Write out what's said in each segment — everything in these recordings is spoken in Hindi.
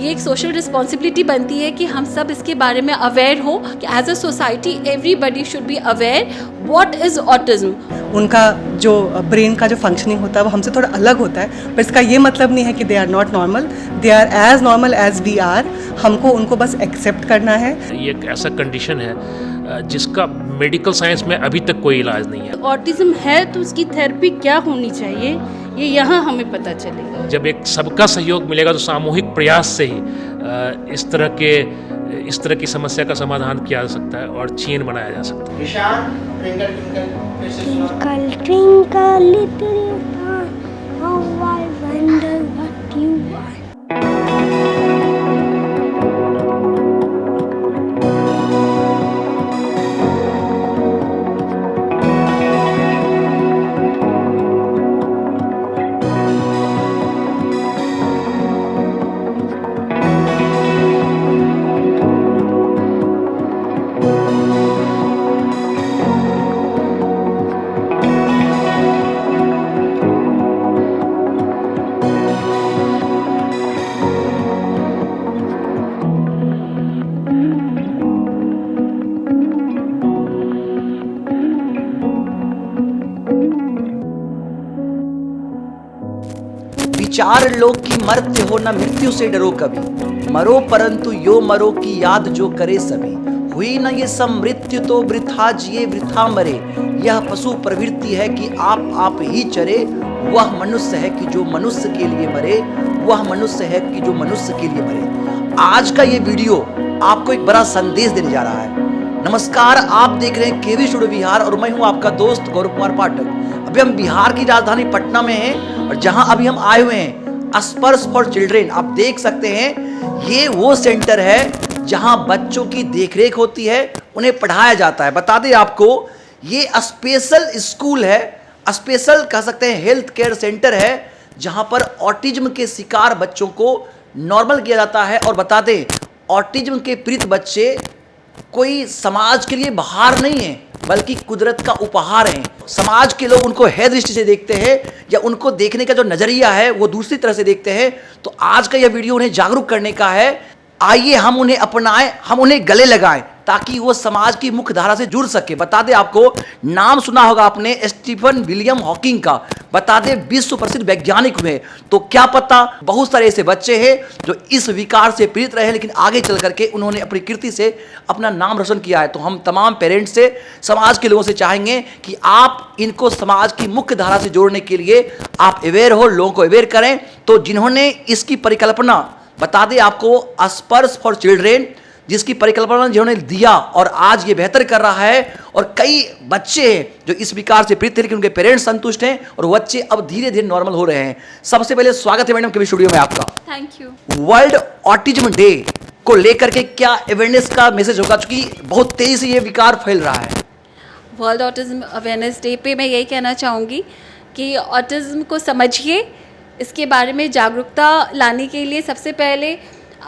ये एक सोशल रिस्पॉन्सिबिलिटी बनती है कि हम सब इसके बारे में अवेयर हो कि as a society everybody should be aware what is autism. उनका जो ब्रेन का जो फंक्शनिंग होता है वो हमसे थोड़ा अलग होता है, पर इसका ये मतलब नहीं है कि they are not normal, they are as normal as we are. हमको उनको बस एक्सेप्ट करना है। ये एक ऐसा कंडीशन है जिसका मेडिकल साइंस में अभी तक कोई इलाज नहीं है। ऑटिज्म है तो उसकी थेरेपी क्या होनी चाहिए, ये यहाँ हमें पता चलेगा। जब एक सबका सहयोग मिलेगा तो सामूहिक प्रयास से ही इस तरह की समस्या का समाधान किया जा सकता है और चेन बनाया जा सकता है। Twinkle, twinkle, little star, how I wonder what you are. विचार लो कि मरते हो न मृत्यु से डरो कभी, मरो परंतु यो मरो की याद जो करे सभी। हुई न ये सब मृत्यु तो वृथा जिए वृथा मरे, यह पशु प्रवृत्ति है कि आप ही चरे। वह मनुष्य है कि जो मनुष्य के लिए मरे, वह मनुष्य है कि जो मनुष्य के लिए मरे। आज का ये वीडियो आपको एक बड़ा संदेश देने जा रहा है। नमस्कार, आप देख रहे हैं केवी स्टूडियो बिहार और मैं हूं आपका दोस्त गौरव कुमार पाठक। अभी हम बिहार की राजधानी पटना में हैं और जहां अभी हम आए हुए हैं स्पर्श फॉर चिल्ड्रेन। आप देख सकते हैं ये वो सेंटर है जहां बच्चों की देखरेख होती है, उन्हें पढ़ाया जाता है। बता दें आपको, ये स्पेशल स्कूल है, स्पेशल कह सकते हैं हेल्थ केयर सेंटर है, जहां पर ऑटिज्म के शिकार बच्चों को नॉर्मल किया जाता है। और बता दें, ऑटिज्म के पीड़ित बच्चे कोई समाज के लिए बाहर नहीं है, बल्कि कुदरत का उपहार है। समाज के लोग उनको है दृष्टि से देखते हैं या उनको देखने का जो नजरिया है वो दूसरी तरह से देखते हैं। तो आज का यह वीडियो उन्हें जागरूक करने का है। आइए हम उन्हें अपनाएं, हम उन्हें गले लगाएं ताकि वो समाज की मुख्य धारा से जुड़ सके। बता दें आपको, नाम सुना होगा आपने स्टीफन विलियम हॉकिंग का। बता दें विश्व प्रसिद्ध वैज्ञानिक हुए। तो क्या पता बहुत सारे ऐसे बच्चे हैं जो इस विकार से पीड़ित रहे, लेकिन आगे चल करके उन्होंने अपनी कीर्ति से अपना नाम रोशन किया है। तो हम तमाम पेरेंट्स से, समाज के लोगों से चाहेंगे कि आप इनको समाज की मुख्य धारा से जोड़ने के लिए आप अवेयर हो, लोगों को अवेयर करें। तो जिन्होंने इसकी परिकल्पना, बता दें आपको स्पर्श फॉर चिल्ड्रेन, जिसकी परिकल्पना जिन्होंने दिया और आज ये बेहतर कर रहा है। और कई बच्चे हैं जो इस विकार से पीड़ित थे, लेकिन उनके पेरेंट्स संतुष्ट हैं और वो बच्चे अब धीरे धीरे नॉर्मल हो रहे हैं। सबसे पहले स्वागत है मैडम केवी स्टूडियो में आपका। Thank you. World autism day को लेकर के क्या अवेयरनेस का मैसेज होगा, क्योंकि बहुत तेजी से ये विकार फैल रहा है? वर्ल्ड ऑटिज्म अवेयरनेस डे पे मैं यही कहना चाहूँगी कि ऑटिज्म को समझिए, इसके बारे में जागरूकता लाने के लिए सबसे पहले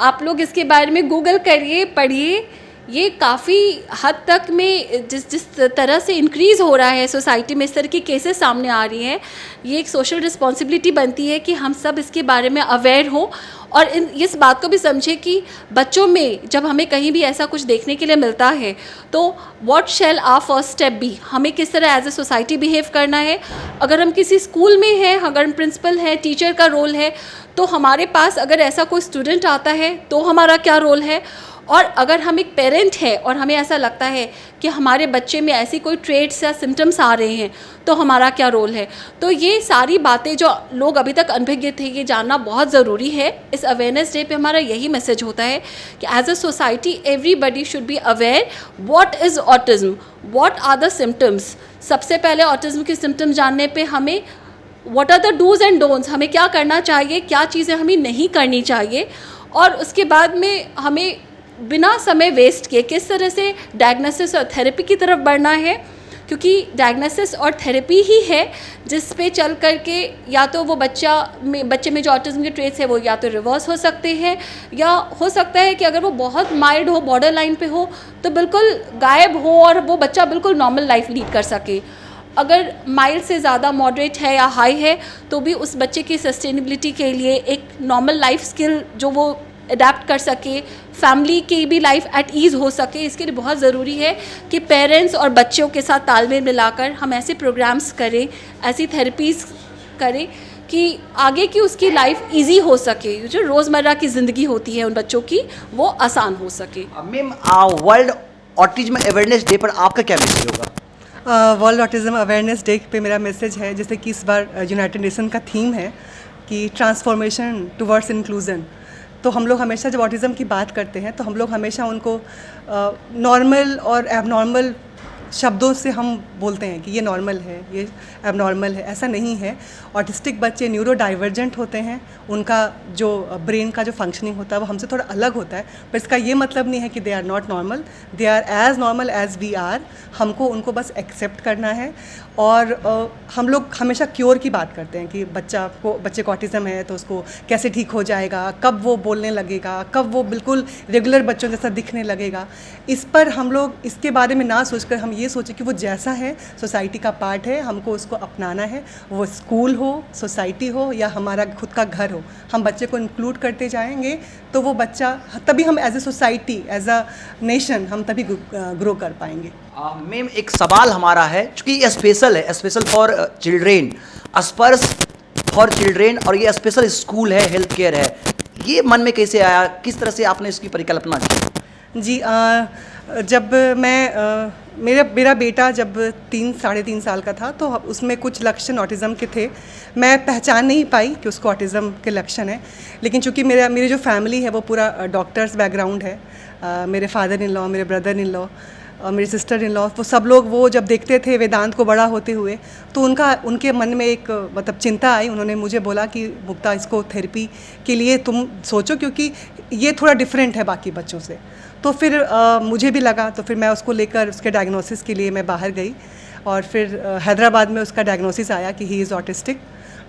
आप लोग इसके बारे में गूगल करिए, पढ़िए। ये काफ़ी हद तक में जिस तरह से इंक्रीज़ हो रहा है सोसाइटी में, इस तरह की केसेस सामने आ रही हैं, ये एक सोशल रिस्पॉन्सिबिलिटी बनती है कि हम सब इसके बारे में अवेयर हो और इस बात को भी समझे कि बच्चों में जब हमें कहीं भी ऐसा कुछ देखने के लिए मिलता है तो what shall our first step be, हमें किस तरह एज ए सोसाइटी बिहेव करना है। अगर हम किसी स्कूल में हैं, अगर हम प्रिंसिपल हैं, टीचर का रोल है, तो हमारे पास अगर ऐसा कोई स्टूडेंट आता है तो हमारा क्या रोल है। और अगर हम एक पेरेंट है और हमें ऐसा लगता है कि हमारे बच्चे में ऐसी कोई ट्रेड्स या सिम्टम्स आ रहे हैं तो हमारा क्या रोल है। तो ये सारी बातें जो लोग अभी तक अनभिज्ञ थे, ये जानना बहुत ज़रूरी है। इस अवेयरनेस डे पे हमारा यही मैसेज होता है कि as a society everybody should be aware what is autism, what are the symptoms. सबसे पहले ऑटिज्म के सिम्टम्स जानने पे हमें what are the dos and don'ts, हमें क्या करना चाहिए, क्या चीज़ें हमें नहीं करनी चाहिए। और उसके बाद में हमें बिना समय वेस्ट किए किस तरह से डायग्नोसिस और थेरेपी की तरफ बढ़ना है, क्योंकि डायग्नोसिस और थेरेपी ही है जिस पे चल कर के या तो वो बच्चे में जो ऑटिज्म के ट्रेट्स है वो या तो रिवर्स हो सकते हैं, या हो सकता है कि अगर वो बहुत माइल्ड हो, बॉर्डर लाइन पे हो, तो बिल्कुल गायब हो और वो बच्चा बिल्कुल नॉर्मल लाइफ लीड कर सके। अगर माइल्ड से ज़्यादा मॉडरेट है या हाई है तो भी उस बच्चे की सस्टेनेबिलिटी के लिए एक नॉर्मल लाइफ स्किल जो वो अडेप्ट कर सके, फैमिली की भी लाइफ एट ईज़ हो सके, इसके लिए बहुत ज़रूरी है कि पेरेंट्स और बच्चों के साथ तालमेल मिलाकर हम ऐसे प्रोग्राम्स करें, ऐसी थेरेपीज़ करें कि आगे की उसकी लाइफ इजी हो सके, जो रोज़मर्रा की ज़िंदगी होती है उन बच्चों की वो आसान हो सके। Ma'am, world autism awareness day पर आपका क्या मैसेज होगा? वर्ल्ड ऑटिज़म अवेयरनेस डे पे मेरा मैसेज है, जैसे कि इस बार यूनाइटेड नेशन का थीम है कि ट्रांसफॉर्मेशन टुवर्ड्स इंक्लूजन। तो हम लोग हमेशा जब ऑटिज़म की बात करते हैं तो हम लोग हमेशा उनको नॉर्मल और एबनॉर्मल शब्दों से हम बोलते हैं कि ये नॉर्मल है, ये एबनॉर्मल है। ऐसा नहीं है। ऑटिस्टिक बच्चे न्यूरो डाइवर्जेंट होते हैं, उनका जो ब्रेन का जो फंक्शनिंग होता है वो हमसे थोड़ा अलग होता है, पर इसका ये मतलब नहीं है कि they are not normal, they are as normal as we are. हमको उनको बस एक्सेप्ट करना है। और हम लोग हमेशा क्योर की बात करते हैं कि बच्चे को ऑटिज़म है तो उसको कैसे ठीक हो जाएगा, कब वो बोलने लगेगा, कब वो बिल्कुल रेगुलर बच्चों जैसा दिखने लगेगा। इस पर हम लोग इसके बारे में ना सोचकर हम ये सोचें कि वो जैसा है सोसाइटी का पार्ट है, हमको उसको अपनाना है। वो स्कूल हो, सोसाइटी हो या हमारा खुद का घर हो, हम बच्चे को इंक्लूड करते जाएंगे तो वो बच्चा, तभी हम as a society, as a nation हम तभी ग्रो कर पाएंगे। मैम, एक सवाल हमारा है, चूँकि ये स्पेशल है, स्पेशल फॉर चिल्ड्रेन, स्पर्श फॉर चिल्ड्रेन, और ये स्पेशल स्कूल है, हेल्थ केयर है, ये मन में कैसे आया, किस तरह से आपने इसकी परिकल्पना की? जी, जब मैं मेरा बेटा जब 3-3.5 साल का था तो उसमें कुछ लक्षण ऑटिज़म के थे। मैं पहचान नहीं पाई कि उसको ऑटिज़म के लक्षण हैं, लेकिन चूँकि मेरी जो फैमिली है वो पूरा डॉक्टर्स बैकग्राउंड है, मेरे फादर इन लॉ, मेरे ब्रदर इन लॉ और मेरी सिस्टर इन लॉ, वो सब लोग वो जब देखते थे वेदांत को बड़ा होते हुए तो उनके मन में एक मतलब चिंता आई। उन्होंने मुझे बोला कि मुक्ता, इसको थेरेपी के लिए तुम सोचो, क्योंकि ये थोड़ा डिफरेंट है बाकी बच्चों से। तो फिर मुझे भी लगा, तो फिर मैं उसको लेकर उसके डायग्नोसिस के लिए मैं बाहर गई और फिर हैदराबाद में उसका डायग्नोसिस आया कि ही इज़ ऑटिस्टिक।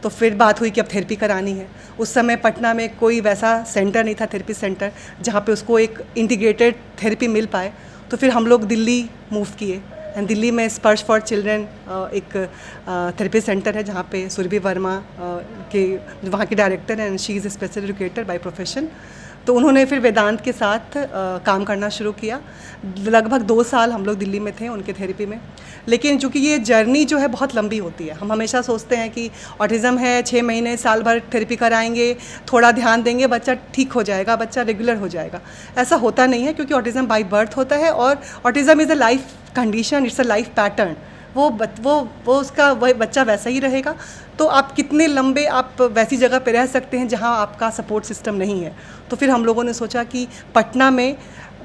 तो फिर बात हुई कि अब थेरेपी करानी है। उस समय पटना में कोई वैसा सेंटर नहीं था, थेरेपी सेंटर, जहाँ पे उसको एक इंटीग्रेटेड थेरेपी मिल पाए। तो फिर हम लोग दिल्ली मूव किए एंड दिल्ली में स्पर्श फॉर चिल्ड्रन एक थेरेपी सेंटर है जहाँ पे सुरभि वर्मा के वहाँ के डायरेक्टर हैं, she is a special educator by profession. तो उन्होंने फिर वेदांत के साथ काम करना शुरू किया। लगभग 2 साल हम लोग दिल्ली में थे उनके थेरेपी में। लेकिन चूँकि ये जर्नी जो है बहुत लंबी होती है, हम हमेशा सोचते हैं कि ऑटिज़म है, 6 महीने साल भर थेरेपी कराएंगे, थोड़ा ध्यान देंगे, बच्चा ठीक हो जाएगा, बच्चा रेगुलर हो जाएगा। ऐसा होता नहीं है, क्योंकि ऑटिज़म बाय बर्थ होता है और autism is a life condition, it's a life pattern. वो उसका वही बच्चा वैसा ही रहेगा। तो आप कितने लंबे आप वैसी जगह पे रह सकते हैं जहाँ आपका सपोर्ट सिस्टम नहीं है। तो फिर हम लोगों ने सोचा कि पटना में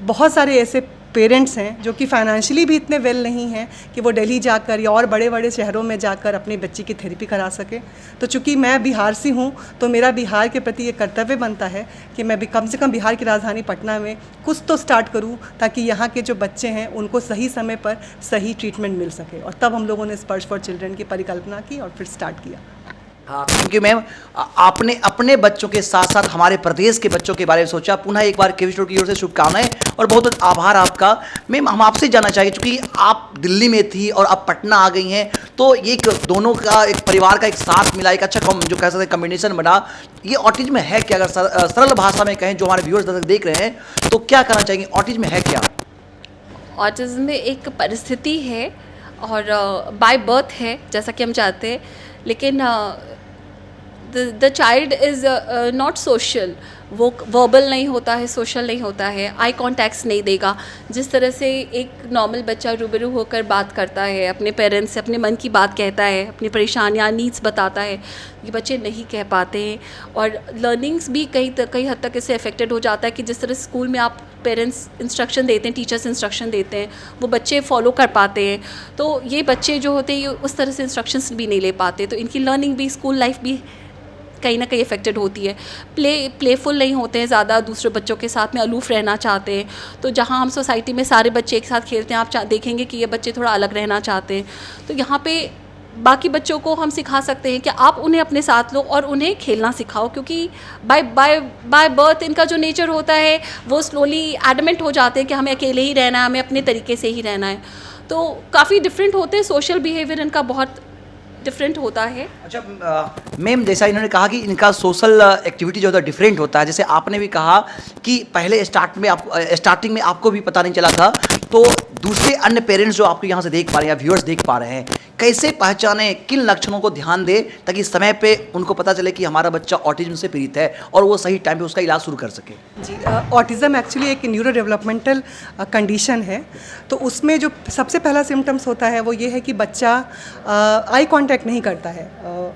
बहुत सारे ऐसे पेरेंट्स हैं जो कि फाइनेंशियली भी इतने वेल नहीं हैं कि वो दिल्ली जाकर या और बड़े बड़े शहरों में जाकर अपने बच्चे की थेरेपी करा सके। तो चूँकि मैं बिहार से हूँ तो मेरा बिहार के प्रति ये कर्तव्य बनता है कि मैं भी कम से कम बिहार की राजधानी पटना में कुछ तो स्टार्ट करूँ, ताकि यहाँ के जो बच्चे हैं उनको सही समय पर सही ट्रीटमेंट मिल सके। और तब हम लोगों ने स्पर्श फॉर चिल्ड्रन की परिकल्पना की और फिर स्टार्ट किया। हाँ, थैंक यू मैम। आपने अपने बच्चों के साथ साथ हमारे प्रदेश के बच्चों के बारे में सोचा। पुनः एक बार केवी स्टोर की ओर से शुभकामनाएं और बहुत बहुत आभार आपका। मैम, हम आपसे जानना चाहिए, क्योंकि आप दिल्ली में थी और अब पटना आ गई हैं, तो एक दोनों का एक परिवार का एक साथ मिला, एक अच्छा जो कह सकते हैं कम्बिनेशन बना। ये ऑटिज्म है क्या? अगर सरल भाषा में कहें, जो हमारे व्यूअर्स दर्शक देख रहे हैं, तो क्या कहना चाहेंगे, ऑटिज्म है क्या? ऑटिज्म एक परिस्थिति है और बाय बर्थ है, जैसा कि हम चाहते हैं, लेकिन the child is not social. वो वर्बल नहीं होता है, सोशल नहीं होता है, आई कॉन्टैक्ट्स नहीं देगा। जिस तरह से एक नॉर्मल बच्चा रूबरू होकर बात करता है, अपने पेरेंट्स से अपने मन की बात कहता है, अपनी परेशानियाँ, नीड्स बताता है, ये बच्चे नहीं कह पाते हैं। और लर्निंग्स भी कई हद तक इससे अफेक्टेड हो जाता है कि जिस तरह स्कूल में आप पेरेंट्स इंस्ट्रक्शन देते हैं, टीचर्स इंस्ट्रक्शन देते हैं, वो बच्चे फॉलो कर पाते हैं। तो ये बच्चे जो होते हैं ये उस तरह से इंस्ट्रक्शंस भी नहीं ले पाते, तो इनकी लर्निंग भी, स्कूल लाइफ भी कहीं ना कहीं अफेक्टेड होती है। प्लेफुल नहीं होते हैं ज़्यादा, दूसरे बच्चों के साथ में अलूफ़ रहना चाहते हैं। तो जहाँ हम सोसाइटी में सारे बच्चे एक साथ खेलते हैं, आप देखेंगे कि ये बच्चे थोड़ा अलग रहना चाहते हैं। तो यहाँ पे बाकी बच्चों को हम सिखा सकते हैं कि आप उन्हें अपने साथ लो और उन्हें खेलना सिखाओ, क्योंकि बाय बर्थ इनका जो नेचर होता है वो स्लोली एडमेंट हो जाते हैं कि हमें अकेले ही रहना है, हमें अपने तरीके से ही रहना है। तो काफ़ी डिफरेंट होते हैं, सोशल बिहेवियर इनका बहुत डिफरेंट होता है। अच्छा मैम, जैसा इन्होंने कहा कि इनका सोशल एक्टिविटी जो होता है डिफरेंट होता है, जैसे आपने भी कहा कि पहले स्टार्टिंग में आपको भी पता नहीं चला था, तो दूसरे अन्य पेरेंट्स जो आपको यहाँ से देख पा रहे हैं या व्यूअर्स देख पा रहे हैं, कैसे पहचाने, किन लक्षणों को ध्यान दें ताकि समय पे उनको पता चले कि हमारा बच्चा ऑटिज्म से पीड़ित है और वो सही टाइम पे उसका इलाज शुरू कर सके? जी, ऑटिज़म एक्चुअली एक न्यूरो डेवलपमेंटल कंडीशन है। तो उसमें जो सबसे पहला सिम्टम्स होता है वो ये है कि बच्चा आई कांटेक्ट नहीं करता है,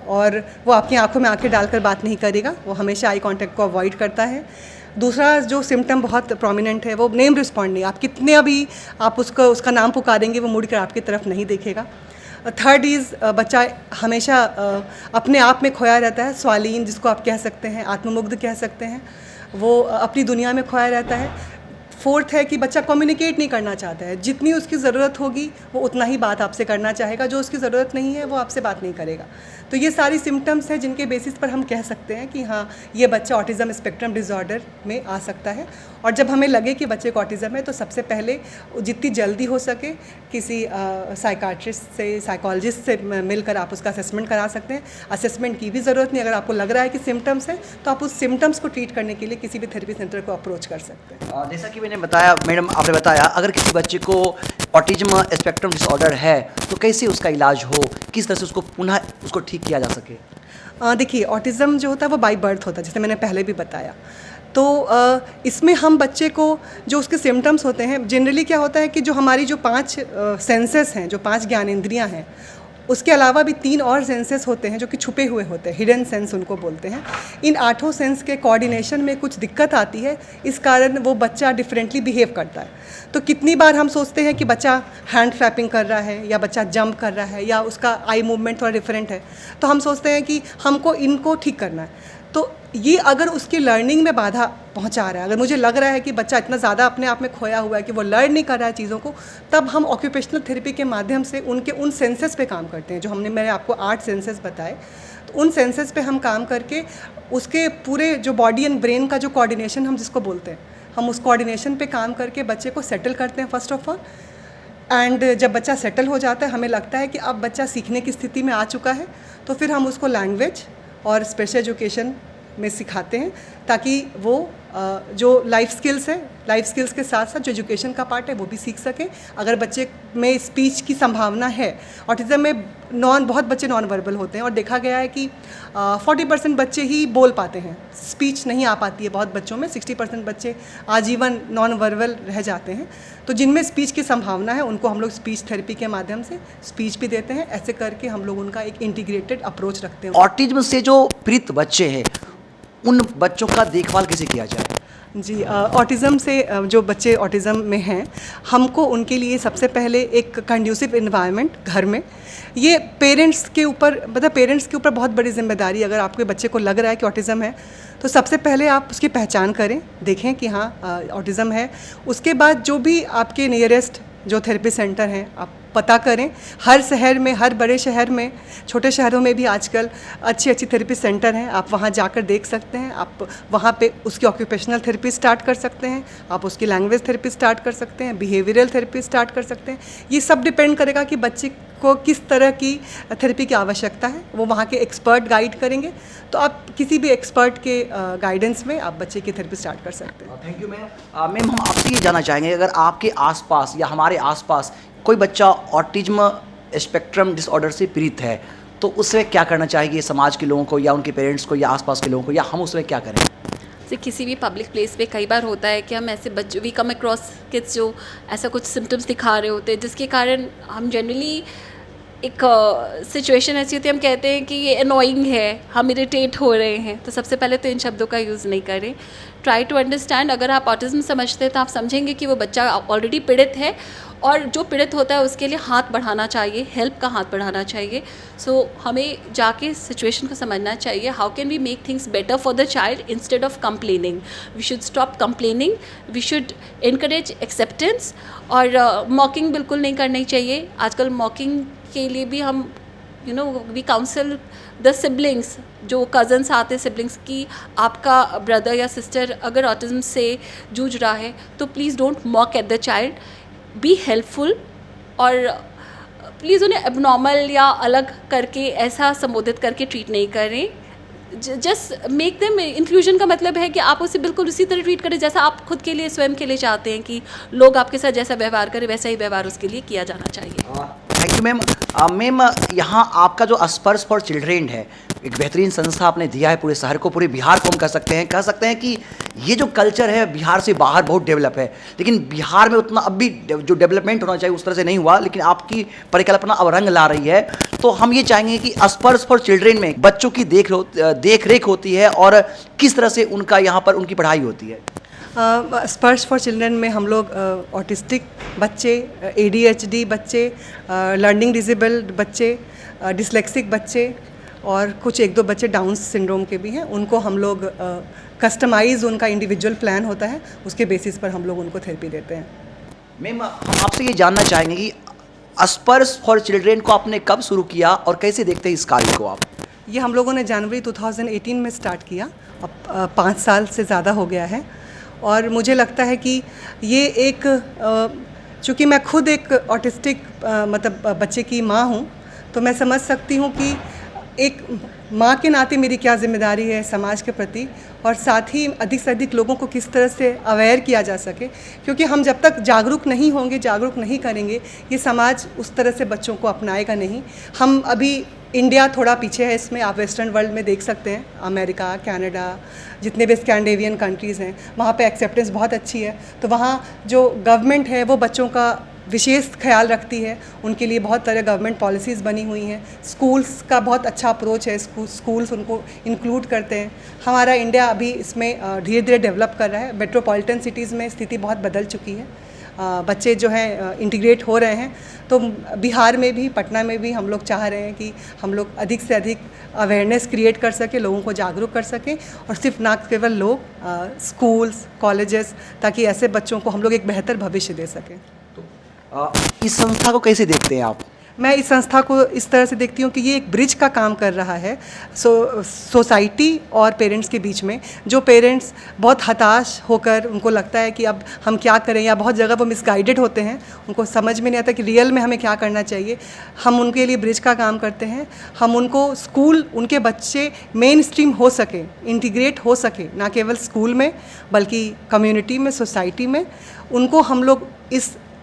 और वो आपकी आंखों में आंखें डालकर बात नहीं करेगा, वो हमेशा आई कांटेक्ट को अवॉइड करता है। दूसरा जो सिम्टम बहुत प्रोमिनेंट है वो नेम रिस्पॉन्ड नहीं, आप कितने अभी आप उसका नाम पुकारेंगे वो मुड़कर आपकी तरफ नहीं देखेगा। थर्ड इज़ बच्चा हमेशा अपने आप में खोया रहता है, स्वालीन जिसको आप कह सकते हैं, आत्ममुग्ध कह सकते हैं, वो अपनी दुनिया में खोया रहता है। फोर्थ है कि बच्चा कम्युनिकेट नहीं करना चाहता है, जितनी उसकी ज़रूरत होगी वो उतना ही बात आपसे करना चाहेगा, जो उसकी ज़रूरत नहीं है वो आपसे बात नहीं करेगा। तो ये सारी सिम्टम्स हैं जिनके बेसिस पर हम कह सकते हैं कि हाँ, ये बच्चा ऑटिज़म स्पेक्ट्रम डिसऑर्डर में आ सकता है। और जब हमें लगे कि बच्चे को ऑटिज़म है तो सबसे पहले जितनी जल्दी हो सके किसी साइकाट्रिस्ट से, साइकोलॉजिस्ट से मिलकर आप उसका असेसमेंट करा सकते हैं। असेसमेंट की भी ज़रूरत नहीं, अगर आपको लग रहा है कि सिम्टम्स हैं तो आप उस सिम्टम्स को ट्रीट करने के लिए किसी भी थेरेपी सेंटर को अप्रोच कर सकते हैं। जैसा कि मैंने बताया, मैडम आपने बताया, अगर किसी बच्चे को ऑटिज्म स्पेक्ट्रम डिसऑर्डर है तो कैसे उसका इलाज हो, किस तरह से उसको पुनः उसको ठीक किया जा सके? देखिए, ऑटिज़म जो होता है वो बाय बर्थ होता है, जैसे मैंने पहले भी बताया। तो इसमें हम बच्चे को जो उसके सिम्टम्स होते हैं, जनरली क्या होता है कि जो हमारी जो 5 सेंसेस हैं, जो 5 ज्ञानेंद्रियाँ हैं, उसके अलावा भी 3 और सेंसेस होते हैं जो कि छुपे हुए होते हैं, हिडन सेंस उनको बोलते हैं। इन 8 सेंस के कोऑर्डिनेशन में कुछ दिक्कत आती है, इस कारण वो बच्चा डिफरेंटली बिहेव करता है। तो कितनी बार हम सोचते हैं कि बच्चा हैंड फ्लैपिंग कर रहा है या बच्चा जंप कर रहा है या उसका आई मूवमेंट थोड़ा डिफरेंट है, तो हम सोचते हैं कि हमको इनको ठीक करना है। तो ये अगर उसकी लर्निंग में बाधा पहुंचा रहा है, अगर मुझे लग रहा है कि बच्चा इतना ज़्यादा अपने आप में खोया हुआ है कि वो लर्न नहीं कर रहा है चीज़ों को, तब हम ऑक्यूपेशनल थेरेपी के माध्यम से उनके उन सेंसेस पे काम करते हैं, जो मैंने आपको 8 सेंसेस बताए। तो उन सेंसेस पे हम काम करके उसके पूरे जो बॉडी एंड ब्रेन का जो कोऑर्डिनेशन हम जिसको बोलते हैं, हम उस कोऑर्डिनेशन पे काम करके बच्चे को सेटल करते हैं फर्स्ट ऑफ ऑल। एंड जब बच्चा सेटल हो जाता है, हमें लगता है कि अब बच्चा सीखने की स्थिति में आ चुका है, तो फिर हम उसको लैंग्वेज और स्पेशल एजुकेशन में सिखाते हैं, ताकि वो जो लाइफ स्किल्स है, लाइफ स्किल्स के साथ साथ जो एजुकेशन का पार्ट है वो भी सीख सके। अगर बच्चे में स्पीच की संभावना है, ऑटिज़म में बहुत बच्चे नॉन वर्बल होते हैं और देखा गया है कि 40% बच्चे ही बोल पाते हैं, स्पीच नहीं आ पाती है बहुत बच्चों में। 60% बच्चे आजीवन नॉन वर्बल रह जाते हैं। तो जिनमें स्पीच की संभावना है उनको हम लोग स्पीच थेरेपी के माध्यम से स्पीच भी देते हैं। ऐसे करके हम लोग उनका एक इंटीग्रेटेड अप्रोच रखते हैं। ऑटिज्म से जो पीड़ित बच्चे हैं उन बच्चों का देखभाल कैसे किया जाए? जी, ऑटिज़म से जो बच्चे ऑटिज़म में हैं, हमको उनके लिए सबसे पहले एक कंड्यूसिव इन्वायरमेंट घर में, ये पेरेंट्स के ऊपर, मतलब पेरेंट्स के ऊपर बहुत बड़ी जिम्मेदारी। अगर आपके बच्चे को लग रहा है कि ऑटिज़म है तो सबसे पहले आप उसकी पहचान करें, देखें कि हाँ ऑटिज़म है। उसके बाद जो भी आपके नियरेस्ट जो थेरेपी सेंटर हैं आप पता करें। हर शहर में, हर बड़े शहर में, छोटे शहरों में भी आजकल अच्छी अच्छी थेरेपी सेंटर हैं, आप वहाँ जाकर देख सकते हैं। आप वहाँ पे उसकी ऑक्यूपेशनल थेरेपी स्टार्ट कर सकते हैं, आप उसकी लैंग्वेज थेरेपी स्टार्ट कर सकते हैं, बिहेवियरल थेरेपी स्टार्ट कर सकते हैं। ये सब डिपेंड करेगा कि बच्चे को किस तरह की थेरेपी की आवश्यकता है, वो वहाँ के एक्सपर्ट गाइड करेंगे। तो आप किसी भी एक्सपर्ट के गाइडेंस में आप बच्चे की थेरेपी स्टार्ट कर सकते हैं। Thank you ma'am. मैम, हम आपसे ये जानना चाहेंगे, अगर आपके आसपास या हमारे आसपास कोई बच्चा ऑटिज्म स्पेक्ट्रम डिसऑर्डर से पीड़ित है तो उससे क्या करना चाहिए समाज के लोगों को या उनके पेरेंट्स को या आसपास के लोगों को, या हम उसमें क्या करें? से किसी भी पब्लिक प्लेस पे कई बार होता है कि हम ऐसे बच्चों वी कम अक्रॉस किड्स जो ऐसा कुछ सिम्टम्स दिखा रहे होते हैं, जिसके कारण हम जनरली एक सिचुएशन ऐसी होती है, हम कहते हैं कि ये अनोइंग है, हम इरिटेट हो रहे हैं। तो सबसे पहले तो इन शब्दों का यूज़ नहीं करें। Try to understand. अगर आप ऑटिज़म समझते हैं तो आप समझेंगे कि वो बच्चा ऑलरेडी पीड़ित है, और जो पीड़ित होता है उसके लिए हाथ बढ़ाना चाहिए, हेल्प का हाथ बढ़ाना चाहिए। सो हमें जाके सिचुएशन को समझना चाहिए, how can we make things better for the child instead of complaining. We should stop complaining, we should encourage acceptance. और मॉकिंग बिल्कुल नहीं करनी चाहिए। आजकल मॉकिंग के लिए भी हम वी काउंसिल द सिबलिंग्स, जो कज़न्स आते हैं सिबलिंग्स की, आपका ब्रदर या सिस्टर अगर ऑटिज़म से जूझ रहा है तो please don't mock at the child, be helpful. और प्लीज़ उन्हें एबनॉर्मल या अलग करके ऐसा संबोधित करके ट्रीट नहीं करें। जस्ट मेक देम, इंक्लूजन का मतलब है कि आप उसे बिल्कुल उसी तरह ट्रीट करें जैसा आप खुद के लिए, स्वयं के लिए चाहते हैं कि लोग आपके साथ जैसा व्यवहार करें वैसा ही व्यवहार उसके लिए किया जाना चाहिए। Thank you ma'am. मैम, यहाँ आपका जो स्पर्श फॉर चिल्ड्रेन है, एक बेहतरीन संस्था आपने दिया है पूरे शहर को, पूरे बिहार को हम कह सकते हैं कि ये जो कल्चर है बिहार से बाहर बहुत डेवलप है, लेकिन बिहार में उतना अब भी जो डेवलपमेंट होना चाहिए उस तरह से नहीं हुआ, लेकिन आपकी परिकल्पना अब रंग ला रही है। तो हम ये चाहेंगे कि स्पर्श फॉर चिल्ड्रेन में बच्चों की देख रेख होती है और किस तरह से उनका यहाँ पर उनकी पढ़ाई होती है। स्पर्श फॉर चिल्ड्रन में हम लोग ऑटिस्टिक बच्चे, ADHD बच्चे, लर्निंग डिसेबल्ड बच्चे, डिसलेक्सिक बच्चे और कुछ 1-2 बच्चे डाउन सिंड्रोम के भी हैं, उनको हम लोग कस्टमाइज, उनका इंडिविजुअल प्लान होता है, उसके बेसिस पर हम लोग उनको थेरेपी देते हैं। मैम, हम आपसे ये जानना चाहेंगे कि स्पर्श फॉर चिल्ड्रेन को आपने कब शुरू किया और कैसे देखते हैं इस कार्य को आप? ये हम लोगों ने जनवरी 2018 में स्टार्ट किया, अब 5 साल से ज़्यादा हो गया है। और मुझे लगता है कि ये एक, चूँकि मैं खुद एक ऑटिस्टिक मतलब बच्चे की माँ हूँ, तो मैं समझ सकती हूँ कि एक माँ के नाते मेरी क्या जिम्मेदारी है समाज के प्रति, और साथ ही अधिक से अधिक लोगों को किस तरह से अवेयर किया जा सके, क्योंकि हम जब तक जागरूक नहीं होंगे, जागरूक नहीं करेंगे, ये समाज उस तरह से बच्चों को अपनाएगा नहीं। हम अभी इंडिया थोड़ा पीछे है इसमें, आप वेस्टर्न वर्ल्ड में देख सकते हैं, अमेरिका, कनाडा, जितने भी स्कैंडिनेवियन कंट्रीज़ हैं, वहाँ पे एक्सेप्टेंस बहुत अच्छी है। तो वहाँ जो गवर्नमेंट है वो बच्चों का विशेष ख्याल रखती है, उनके लिए बहुत तरह गवर्नमेंट पॉलिसीज़ बनी हुई हैं। स्कूल्स का बहुत अच्छा अप्रोच है, स्कूल्स उनको इंक्लूड करते हैं। हमारा इंडिया अभी इसमें धीरे धीरे डेवलप कर रहा है। मेट्रोपॉलिटन सिटीज़ में स्थिति बहुत बदल चुकी है, बच्चे जो हैं इंटीग्रेट हो रहे हैं। तो बिहार में भी, पटना में भी हम लोग चाह रहे हैं कि हम लोग अधिक से अधिक अवेयरनेस क्रिएट कर सकें, लोगों को जागरूक कर सकें, और सिर्फ ना केवल लोग, स्कूल्स, कॉलेजेस, ताकि ऐसे बच्चों को हम लोग एक बेहतर भविष्य दे सकें। इस संस्था को कैसे देखते हैं आप? मैं इस संस्था को इस तरह से देखती हूँ कि ये एक ब्रिज का काम कर रहा है सोसाइटी और पेरेंट्स के बीच में। जो पेरेंट्स बहुत हताश होकर, उनको लगता है कि अब हम क्या करें, या बहुत जगह वो मिसगाइडेड होते हैं, उनको समझ में नहीं आता कि रियल में हमें क्या करना चाहिए, हम उनके लिए ब्रिज का काम करते हैं। हम उनको स्कूल, उनके बच्चे मेन स्ट्रीम हो सके, इंटीग्रेट हो सके, ना केवल स्कूल में बल्कि कम्युनिटी में, सोसाइटी में, उनको हम लोग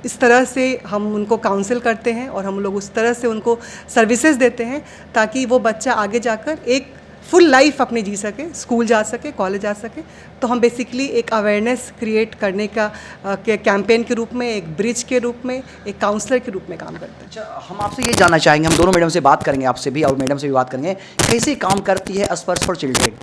इस तरह से हम उनको काउंसिल करते हैं और हम लोग उस तरह से उनको सर्विसेज देते हैं ताकि वो बच्चा आगे जाकर एक फुल लाइफ अपनी जी सके, स्कूल जा सके, कॉलेज जा सके। तो हम बेसिकली एक अवेयरनेस क्रिएट करने का कैंपेन के रूप में, एक ब्रिज के रूप में, एक काउंसलर के रूप में काम करते हैं। अच्छा, हम आपसे ये जानना चाहेंगे, हम दोनों मैडम से बात करेंगे, आपसे भी और मैडम से भी बात करेंगे, कैसे काम करती है स्पर्श फॉर चिल्ड्रेन?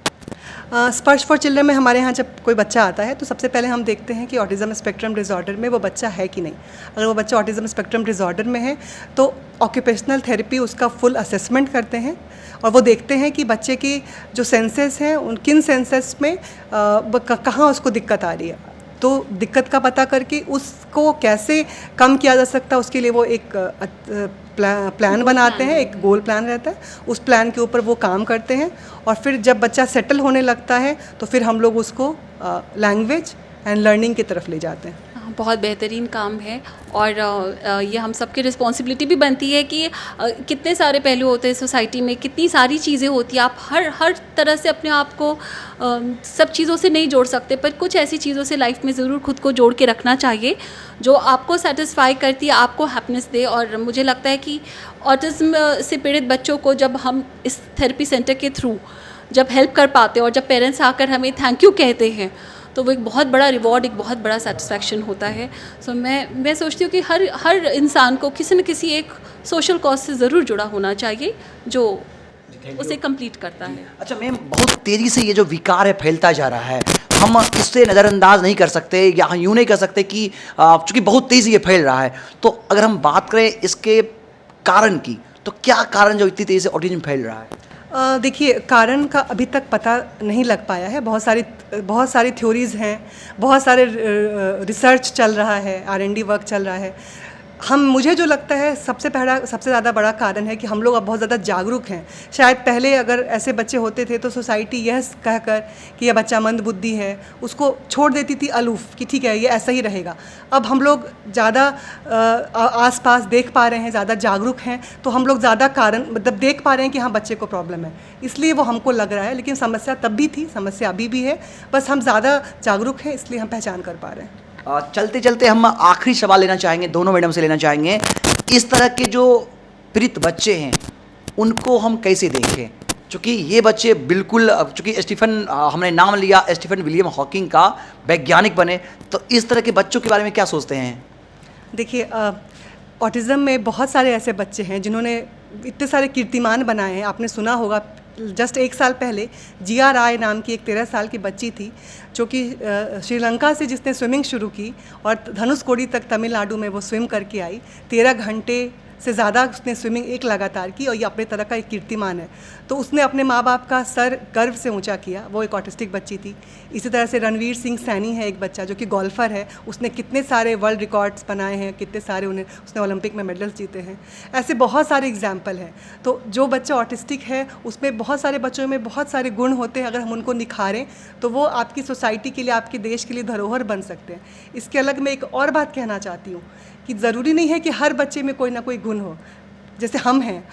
स्पर्श फॉर चिल्ड्रन में हमारे यहाँ जब कोई बच्चा आता है तो सबसे पहले हम देखते हैं कि ऑटिज़म स्पेक्ट्रम डिसऑर्डर में वो बच्चा है कि नहीं। अगर वो बच्चा ऑटिज़म स्पेक्ट्रम डिसऑर्डर में है तो ऑक्यूपेशनल थेरेपी उसका फुल असेसमेंट करते हैं और वो देखते हैं कि बच्चे की जो सेंसेस हैं उन किन सेंसेस में कहाँ उसको दिक्कत आ रही है। तो दिक्कत का पता करके उसको कैसे कम किया जा सकता है, उसके लिए वो एक प्लान बनाते हैं, एक गोल प्लान रहता है, उस प्लान के ऊपर वो काम करते हैं। और फिर जब बच्चा सेटल होने लगता है तो फिर हम लोग उसको लैंग्वेज एंड लर्निंग की तरफ ले जाते हैं। बहुत बेहतरीन काम है और ये हम सबकी रिस्पॉन्सिबिलिटी भी बनती है कि कितने सारे पहलू होते हैं सोसाइटी में, कितनी सारी चीज़ें होती हैं। आप हर तरह से अपने आप को सब चीज़ों से नहीं जोड़ सकते, पर कुछ ऐसी चीज़ों से लाइफ में ज़रूर खुद को जोड़ के रखना चाहिए जो आपको सेटिस्फाई करती है, आपको हैप्पीनेस दे। और मुझे लगता है कि ऑटिज़्म से पीड़ित बच्चों को जब हम इस थेरेपी सेंटर के थ्रू जब हेल्प कर पाते हैं और जब पेरेंट्स आकर हमें थैंक यू कहते हैं तो वो एक बहुत बड़ा रिवॉर्ड, एक बहुत बड़ा सेटिस्फैक्शन होता है। सो मैं सोचती हूँ कि हर इंसान को किसी न किसी एक सोशल कॉज से ज़रूर जुड़ा होना चाहिए जो उसे कंप्लीट करता है। अच्छा मैम, बहुत तेज़ी से ये जो विकार है फैलता जा रहा है, हम इससे नज़रअंदाज नहीं कर सकते या यूँ नहीं कर सकते कि चूँकि बहुत तेज़ी ये फैल रहा है, तो अगर हम बात करें इसके कारण की, तो क्या कारण जो इतनी तेज़ी से ऑटिज़्म फैल रहा है? देखिए, कारण का अभी तक पता नहीं लग पाया है। बहुत सारी थ्योरीज़ हैं, बहुत सारे रिसर्च चल रहा है, R&D वर्क चल रहा है। मुझे जो लगता है सबसे ज़्यादा बड़ा कारण है कि हम लोग अब बहुत ज़्यादा जागरूक हैं। शायद पहले अगर ऐसे बच्चे होते थे तो सोसाइटी यह कहकर कि यह बच्चा मंदबुद्धि है उसको छोड़ देती थी अलूफ कि ठीक है ये ऐसा ही रहेगा। अब हम लोग ज़्यादा आसपास देख पा रहे हैं, ज़्यादा जागरूक हैं, तो हम लोग ज़्यादा कारण मतलब देख पा रहे हैं कि हाँ बच्चे को प्रॉब्लम है, इसलिए वो हमको लग रहा है। लेकिन समस्या तब भी थी, समस्या अभी भी है, बस हम ज़्यादा जागरूक हैं इसलिए हम पहचान कर पा रहे हैं। चलते चलते हम आखिरी सवाल लेना चाहेंगे, दोनों मैडम से लेना चाहेंगे। इस तरह के जो पीड़ित बच्चे हैं उनको हम कैसे देखें? चूँकि ये बच्चे बिल्कुल, चूँकि स्टीफन, हमने नाम लिया स्टीफन विलियम हॉकिंग का, वैज्ञानिक बने, तो इस तरह के बच्चों के बारे में क्या सोचते हैं? देखिए, ऑटिज़म में बहुत सारे ऐसे बच्चे हैं जिन्होंने इतने सारे कीर्तिमान बनाए हैं। आपने सुना होगा जस्ट 1 साल पहले जिया राय नाम की एक 13 साल की बच्ची थी जो कि श्रीलंका से जिसने स्विमिंग शुरू की और धनुषकोडी तक तमिलनाडु में वो स्विम करके आई। 13 घंटे से ज़्यादा उसने स्विमिंग एक लगातार की और ये अपने तरह का एक कीर्तिमान है। तो उसने अपने माँ बाप का सर गर्व से ऊंचा किया। वो एक ऑटिस्टिक बच्ची थी। इसी तरह से रणवीर सिंह सैनी है एक बच्चा जो कि गोल्फर है। उसने कितने सारे वर्ल्ड रिकॉर्ड्स बनाए हैं, कितने सारे उसने ओलंपिक में मेडल्स जीते हैं। ऐसे बहुत सारे एग्जाम्पल हैं। तो जो बच्चा ऑटिस्टिक है उसमें बहुत सारे बच्चों में बहुत सारे गुण होते हैं। अगर हम उनको निखारें तो वो आपकी सोसाइटी के लिए, आपके देश के लिए धरोहर बन सकते हैं। इसके अलग मैं एक और बात कहना चाहती हूँ कि ज़रूरी नहीं है कि हर बच्चे में कोई ना कोई गुण हो। जैसे हम हैं,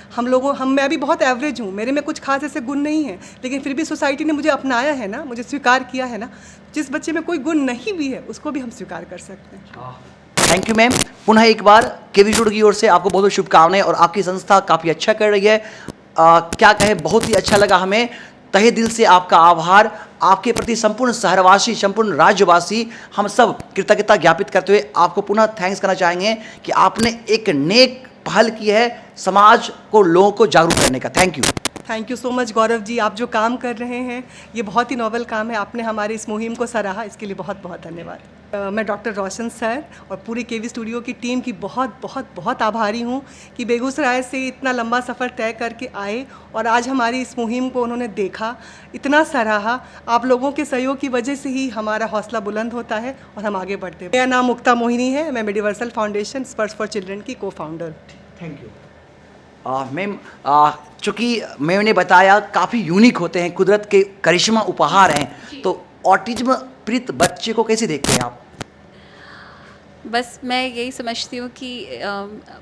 मैं भी बहुत एवरेज हूँ, मेरे में कुछ खास ऐसे गुण नहीं हैं, लेकिन फिर भी सोसाइटी ने मुझे अपनाया है ना, मुझे स्वीकार किया है ना। जिस बच्चे में कोई गुण नहीं भी है उसको भी हम स्वीकार कर सकते हैं। Thank you ma'am. पुनः एक बार केवी स्टूडियो की ओर से आपको बहुत बहुत शुभकामनाएं और आपकी संस्था काफ़ी अच्छा कर रही है। क्या कहें, बहुत ही अच्छा लगा हमें। तहे दिल से आपका आभार। आपके प्रति संपूर्ण शहरवासी, संपूर्ण राज्यवासी, हम सब कृतज्ञता ज्ञापित करते हुए आपको पुनः थैंक्स करना चाहेंगे कि आपने एक नेक पहल की है समाज को, लोगों को जागरूक करने का। Thank you so much Gaurav ji. आप जो काम कर रहे हैं ये बहुत ही नोबल काम है। आपने हमारे इस मुहिम को सराहा, इसके लिए बहुत बहुत धन्यवाद। मैं डॉक्टर रोशन सर और पूरी केवी स्टूडियो की टीम की बहुत बहुत बहुत आभारी हूँ कि बेगूसराय से इतना लंबा सफ़र तय करके आए और आज हमारी इस मुहिम को उन्होंने देखा, इतना सराहा। आप लोगों के सहयोग की वजह से ही हमारा हौसला बुलंद होता है और हम आगे बढ़ते हैं। मेरा नाम मुक्ता मोहिनी है। मैं मिडिवर्सल फाउंडेशन स्पर्श फॉर चिल्ड्रन की को-फाउंडर। Thank you ma'am. चूँकि मैम ने बताया काफ़ी यूनिक होते हैं, कुदरत के करिश्मा उपहार हैं, तो ऑटिज्म पीड़ित बच्चे को कैसे देखते हैं आप? बस मैं यही समझती हूँ कि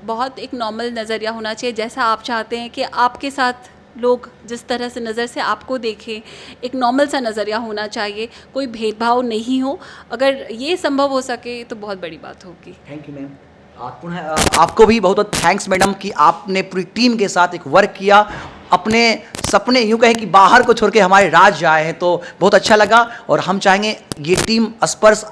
बहुत एक नॉर्मल नज़रिया होना चाहिए। जैसा आप चाहते हैं कि आपके साथ लोग जिस तरह से नज़र से आपको देखें, एक नॉर्मल सा नज़रिया होना चाहिए, कोई भेदभाव नहीं हो। अगर ये संभव हो सके तो बहुत बड़ी बात होगी। Thank you ma'am. पुनः आपको भी बहुत बहुत थैंक्स मैडम कि आपने पूरी टीम के साथ एक वर्क किया, अपने सपने यूँ कहें कि बाहर को छोड़ के हमारे राज्य आए हैं, तो बहुत अच्छा लगा। और हम चाहेंगे ये टीम स्पर्श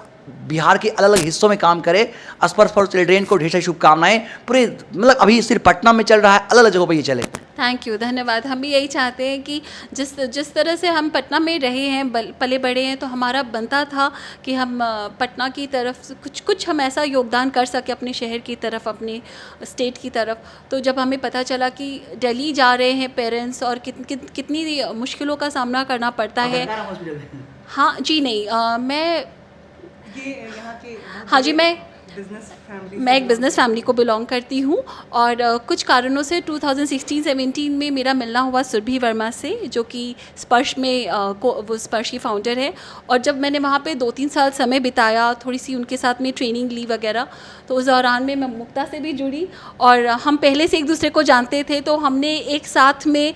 बिहार के अलग अलग हिस्सों में काम करे। स्पर्श फॉर चिल्ड्रेन को ढेर सारी शुभकामनाएं। पूरे मतलब अभी सिर्फ पटना में चल रहा है, अलग अलग जगहों पर ये चले। थैंक यू, धन्यवाद। हम भी यही चाहते हैं कि जिस तरह से हम पटना में रहे हैं, पले बड़े हैं, तो हमारा बनता था कि हम पटना की तरफ कुछ हम ऐसा योगदान कर सके अपने शहर की तरफ, अपने स्टेट की तरफ। तो जब हमें पता चला कि दिल्ली जा रहे हैं पेरेंट्स और कितनी मुश्किलों का सामना करना पड़ता है। हाँ जी, नहीं, मैं हाँ जी, मैं एक बिज़नेस फैमिली को बिलोंग करती हूँ और कुछ कारणों से 2016-17 में मेरा मिलना हुआ सुरभि वर्मा से, जो कि स्पर्श में वो स्पर्श की फाउंडर है। और जब मैंने वहाँ पे 2-3 साल समय बिताया, थोड़ी सी उनके साथ में ट्रेनिंग ली वगैरह, तो उस दौरान में मैं मुक्ता से भी जुड़ी और हम पहले से एक दूसरे को जानते थे। तो हमने एक साथ में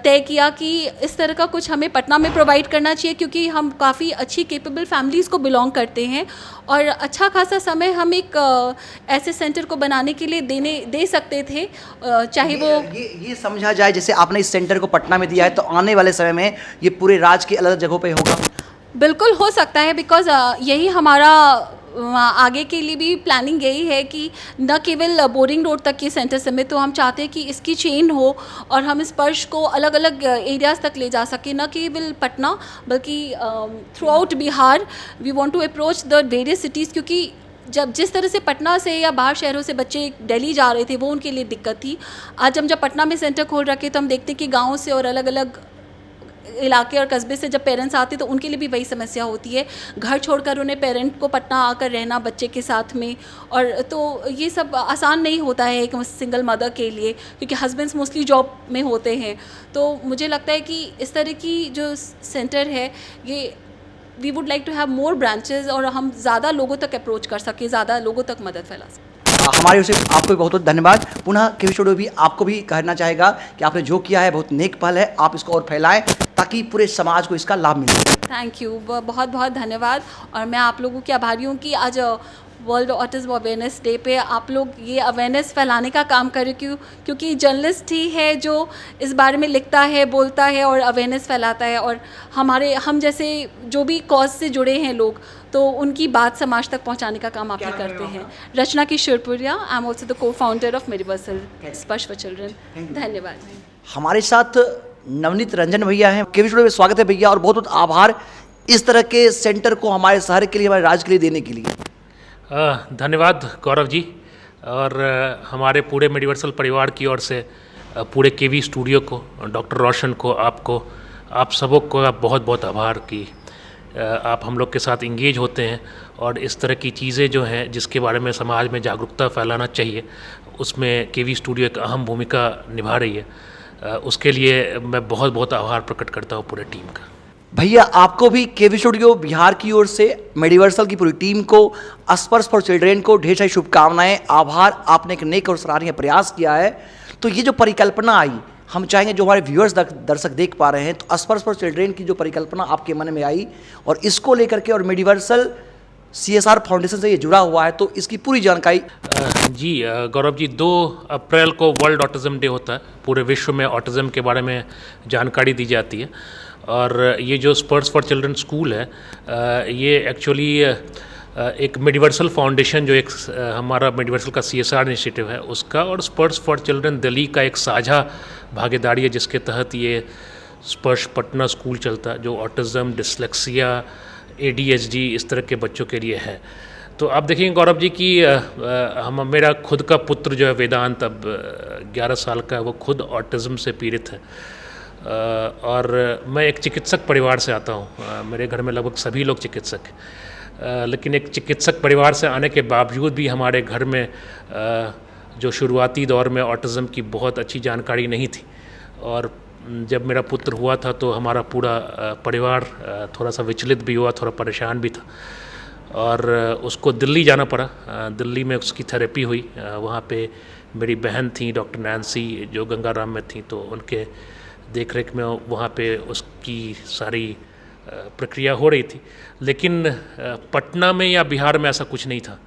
तय किया कि इस तरह का कुछ हमें पटना में प्रोवाइड करना चाहिए, क्योंकि हम काफ़ी अच्छी केपेबल फैमिलीज़ को बिलोंग करते हैं और अच्छा खासा समय हम एक ऐसे सेंटर को बनाने के लिए दे सकते थे, चाहे वो ये समझा जाए जैसे आपने इस सेंटर को पटना में दिया है, तो आने वाले समय में ये पूरे राज्य के अलग जगहों पे होगा। बिल्कुल हो सकता है, बिकॉज यही हमारा आगे के लिए भी प्लानिंग यही है कि न केवल बोरिंग रोड तक के सेंटर समेत, तो हम चाहते हैं कि इसकी चेन हो और हम स्पर्श को अलग अलग एरियाज़ तक ले जा सकें, न केवल पटना बल्कि throughout Bihar. We want to approach the various cities, क्योंकि जिस तरह से पटना से या बाहर शहरों से बच्चे दिल्ली जा रहे थे वो उनके लिए दिक्कत थी। आज हम जब पटना में सेंटर खोल रखे तो हम देखते हैं कि गाँव से और अलग अलग इलाके और कस्बे से जब पेरेंट्स आते तो उनके लिए भी वही समस्या होती है, घर छोड़कर उन्हें पेरेंट को पटना आकर रहना बच्चे के साथ में, और तो ये सब आसान नहीं होता है एक सिंगल मदर के लिए, क्योंकि हस्बैंड्स मोस्टली जॉब में होते हैं। तो मुझे लगता है कि इस तरह की जो सेंटर है ये we would like to have more branches, और हम ज़्यादा लोगों तक अप्रोच कर सकें, ज़्यादा लोगों तक मदद फैला सकें। हमारी ओर से आपको भी बहुत बहुत धन्यवाद। पुनः केवी स्टूडियो भी आपको भी कहना चाहेगा कि आपने जो किया है बहुत नेक पहल है, आप इसको और फैलाएं ताकि पूरे समाज को इसका लाभ मिले। थैंक यू, बहुत बहुत धन्यवाद। और मैं आप लोगों की आभारी हूँ कि आज वर्ल्ड ऑटिज्म अवेयरनेस डे पे आप लोग ये अवेयरनेस फैलाने का काम करें, क्योंकि जर्नलिस्ट ही है जो इस बारे में लिखता है, बोलता है और अवेयरनेस फैलाता है, और हम जैसे जो भी कॉज से जुड़े हैं लोग, तो उनकी बात समाज तक पहुंचाने का काम आप ही करते हैं। रचना की Shirpuria, I am also the co-founder of Medivarsal Sparsh for children. धन्यवाद। हमारे साथ नवनीत रंजन भैया हैं, केवी स्टूडियो में स्वागत है भैया, और बहुत बहुत आभार इस तरह के सेंटर को हमारे शहर के लिए, हमारे राज्य के लिए देने के लिए। धन्यवाद गौरव जी, और हमारे पूरे मेडिवर्सल परिवार की ओर से पूरे केवी स्टूडियो को, डॉक्टर रोशन को, आपको, आप सबों को बहुत बहुत आभार कि आप हम लोग के साथ इंगेज होते हैं, और इस तरह की चीज़ें जो हैं जिसके बारे में समाज में जागरूकता फैलाना चाहिए, उसमें केवी स्टूडियो एक अहम भूमिका निभा रही है। उसके लिए मैं बहुत बहुत आभार प्रकट करता हूँ पूरे टीम का। भैया आपको भी केवी स्टूडियो बिहार की ओर से, मेडिवर्सल की पूरी टीम को, स्पर्श फॉर चिल्ड्रेन को ढेर सारी शुभकामनाएं, आभार। आपने एक नेक और सराहनीय प्रयास किया है। तो ये जो परिकल्पना आई, हम चाहेंगे जो हमारे व्यूअर्स दर्शक देख पा रहे हैं, तो स्पर्श फॉर चिल्ड्रेन की जो परिकल्पना आपके मन में आई और इसको लेकर के, और मेडिवर्सल CSR फाउंडेशन से ये जुड़ा हुआ है, तो इसकी पूरी जानकारी। जी गौरव जी, 2 अप्रैल को वर्ल्ड ऑटिज्म डे होता है। पूरे विश्व में ऑटिज्म के बारे में जानकारी दी जाती है, और ये जो स्पर्श फॉर चिल्ड्रन स्कूल है, ये एक्चुअली एक मेडिवर्सल फाउंडेशन, जो एक हमारा मेडिवर्सल का CSR इनिशिएटिव है उसका, और स्पर्श फॉर चिल्ड्रन दिल्ली का एक साझा भागीदारी है, जिसके तहत ये स्पर्श पटना स्कूल चलता है, जो ऑटिज्म, डिसलेक्सिया, ADHD इस तरह के बच्चों के लिए है। तो आप देखेंगे गौरव जी कि मेरा खुद का पुत्र जो है वेदांत, अब 11 साल का है, वो खुद ऑटिज्म से पीड़ित है, और मैं एक चिकित्सक परिवार से आता हूँ। मेरे घर में लगभग सभी लोग चिकित्सक हैं, लेकिन एक चिकित्सक परिवार से आने के बावजूद भी हमारे घर में जो शुरुआती दौर में ऑटिज्म की बहुत अच्छी जानकारी नहीं थी, और जब मेरा पुत्र हुआ था तो हमारा पूरा परिवार थोड़ा सा विचलित भी हुआ, थोड़ा परेशान भी था, और उसको दिल्ली जाना पड़ा। दिल्ली में उसकी थेरेपी हुई। वहाँ पे मेरी बहन थी डॉक्टर नैन्सी, जो गंगाराम में थी, तो उनके देख रेख में वहाँ पे उसकी सारी प्रक्रिया हो रही थी। लेकिन पटना में या बिहार में ऐसा कुछ नहीं था।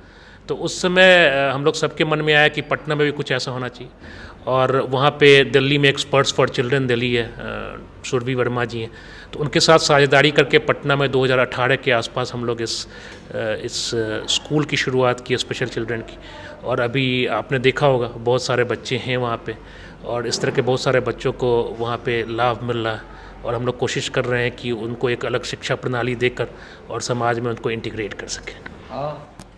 तो उस समय हम लोग सबके मन में आया कि पटना में भी कुछ ऐसा होना चाहिए, और वहाँ पे दिल्ली में एक स्पर्श फॉर चिल्ड्रन दिल्ली है, सुरभि वर्मा जी हैं, तो उनके साथ साझेदारी करके पटना में 2018 के आसपास हम लोग इस स्कूल की शुरुआत की, स्पेशल चिल्ड्रन की। और अभी आपने देखा होगा बहुत सारे बच्चे हैं वहाँ पे, और इस तरह के बहुत सारे बच्चों को वहाँ पे लाभ मिल रहा है, और हम लोग कोशिश कर रहे हैं कि उनको एक अलग शिक्षा प्रणाली देकर और समाज में उनको इंटीग्रेट कर सकें।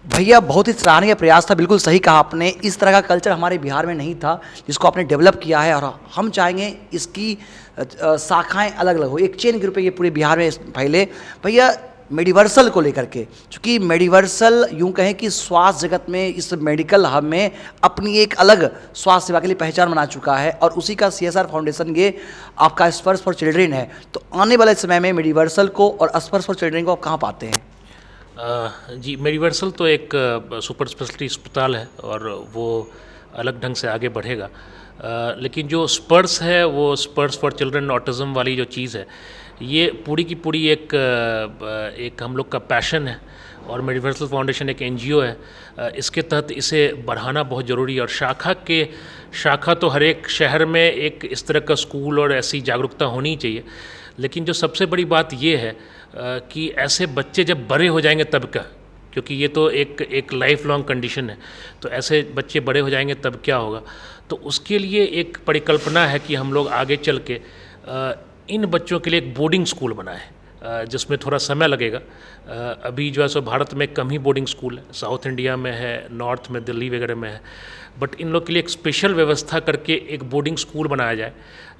भैया बहुत ही सराहनीय प्रयास था, बिल्कुल सही कहा आपने। इस तरह का कल्चर हमारे बिहार में नहीं था, जिसको आपने डेवलप किया है, और हम चाहेंगे इसकी शाखाएं अलग अलग हो, एक चेन के रूप में ये पूरे बिहार में फैले। भैया मेडिवर्सल को लेकर के, चूँकि मेडिवर्सल यूँ कहें कि स्वास्थ्य जगत में, इस मेडिकल हब में अपनी एक अलग स्वास्थ्य सेवा के लिए पहचान बना चुका है, और उसी का CSR फाउंडेशन ये आपका स्पर्श फॉर चिल्ड्रेन है। तो आने वाले समय में मेडिवर्सल को और स्पर्श फॉर चिल्ड्रेन को आप कहाँ पाते हैं? जी, मेडिवर्सल तो एक सुपर स्पेशलिटी अस्पताल है, और वो अलग ढंग से आगे बढ़ेगा। लेकिन जो स्पर्श है, वो स्पर्श फॉर चिल्ड्रन ऑटिज्म वाली जो चीज़ है, ये पूरी की पूरी एक हम लोग का पैशन है, और मेडिवर्सल फाउंडेशन एक NGO है। इसके तहत इसे बढ़ाना बहुत ज़रूरी है, और शाखा तो हर एक शहर में एक इस तरह का स्कूल और ऐसी जागरूकता होनी चाहिए। लेकिन जो सबसे बड़ी बात ये है कि ऐसे बच्चे जब बड़े हो जाएंगे तब क्या, क्योंकि ये तो एक लाइफ लॉन्ग कंडीशन है, तो ऐसे बच्चे बड़े हो जाएंगे तब क्या होगा। तो उसके लिए एक परिकल्पना है कि हम लोग आगे चल के इन बच्चों के लिए एक बोर्डिंग स्कूल बनाएं, जिसमें थोड़ा समय लगेगा। अभी जो है सो भारत में कम ही बोर्डिंग स्कूल है, साउथ इंडिया में है, नॉर्थ में दिल्ली वगैरह में है, बट इन लोग के लिए एक स्पेशल व्यवस्था करके एक बोर्डिंग स्कूल बनाया जाए,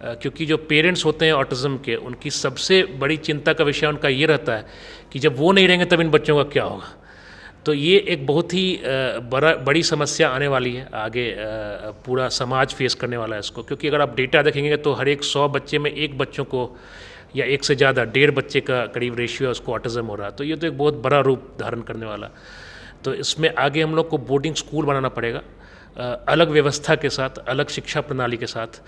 क्योंकि जो पेरेंट्स होते हैं ऑटिज़म के, उनकी सबसे बड़ी चिंता का विषय उनका ये रहता है कि जब वो नहीं रहेंगे तब इन बच्चों का क्या होगा। तो ये एक बहुत ही बड़ी समस्या आने वाली है आगे, पूरा समाज फेस करने वाला है इसको, क्योंकि अगर आप डेटा देखेंगे तो हर एक 100 बच्चे में एक बच्चों को या एक से ज़्यादा 1.5 बच्चे का करीब रेशियो है उसको ऑटिज़म हो रहा है। तो ये तो एक बहुत बड़ा रूप धारण करने वाला। तो इसमें आगे हम लोग को बोर्डिंग स्कूल बनाना पड़ेगा, अलग व्यवस्था के साथ, अलग शिक्षा प्रणाली के साथ।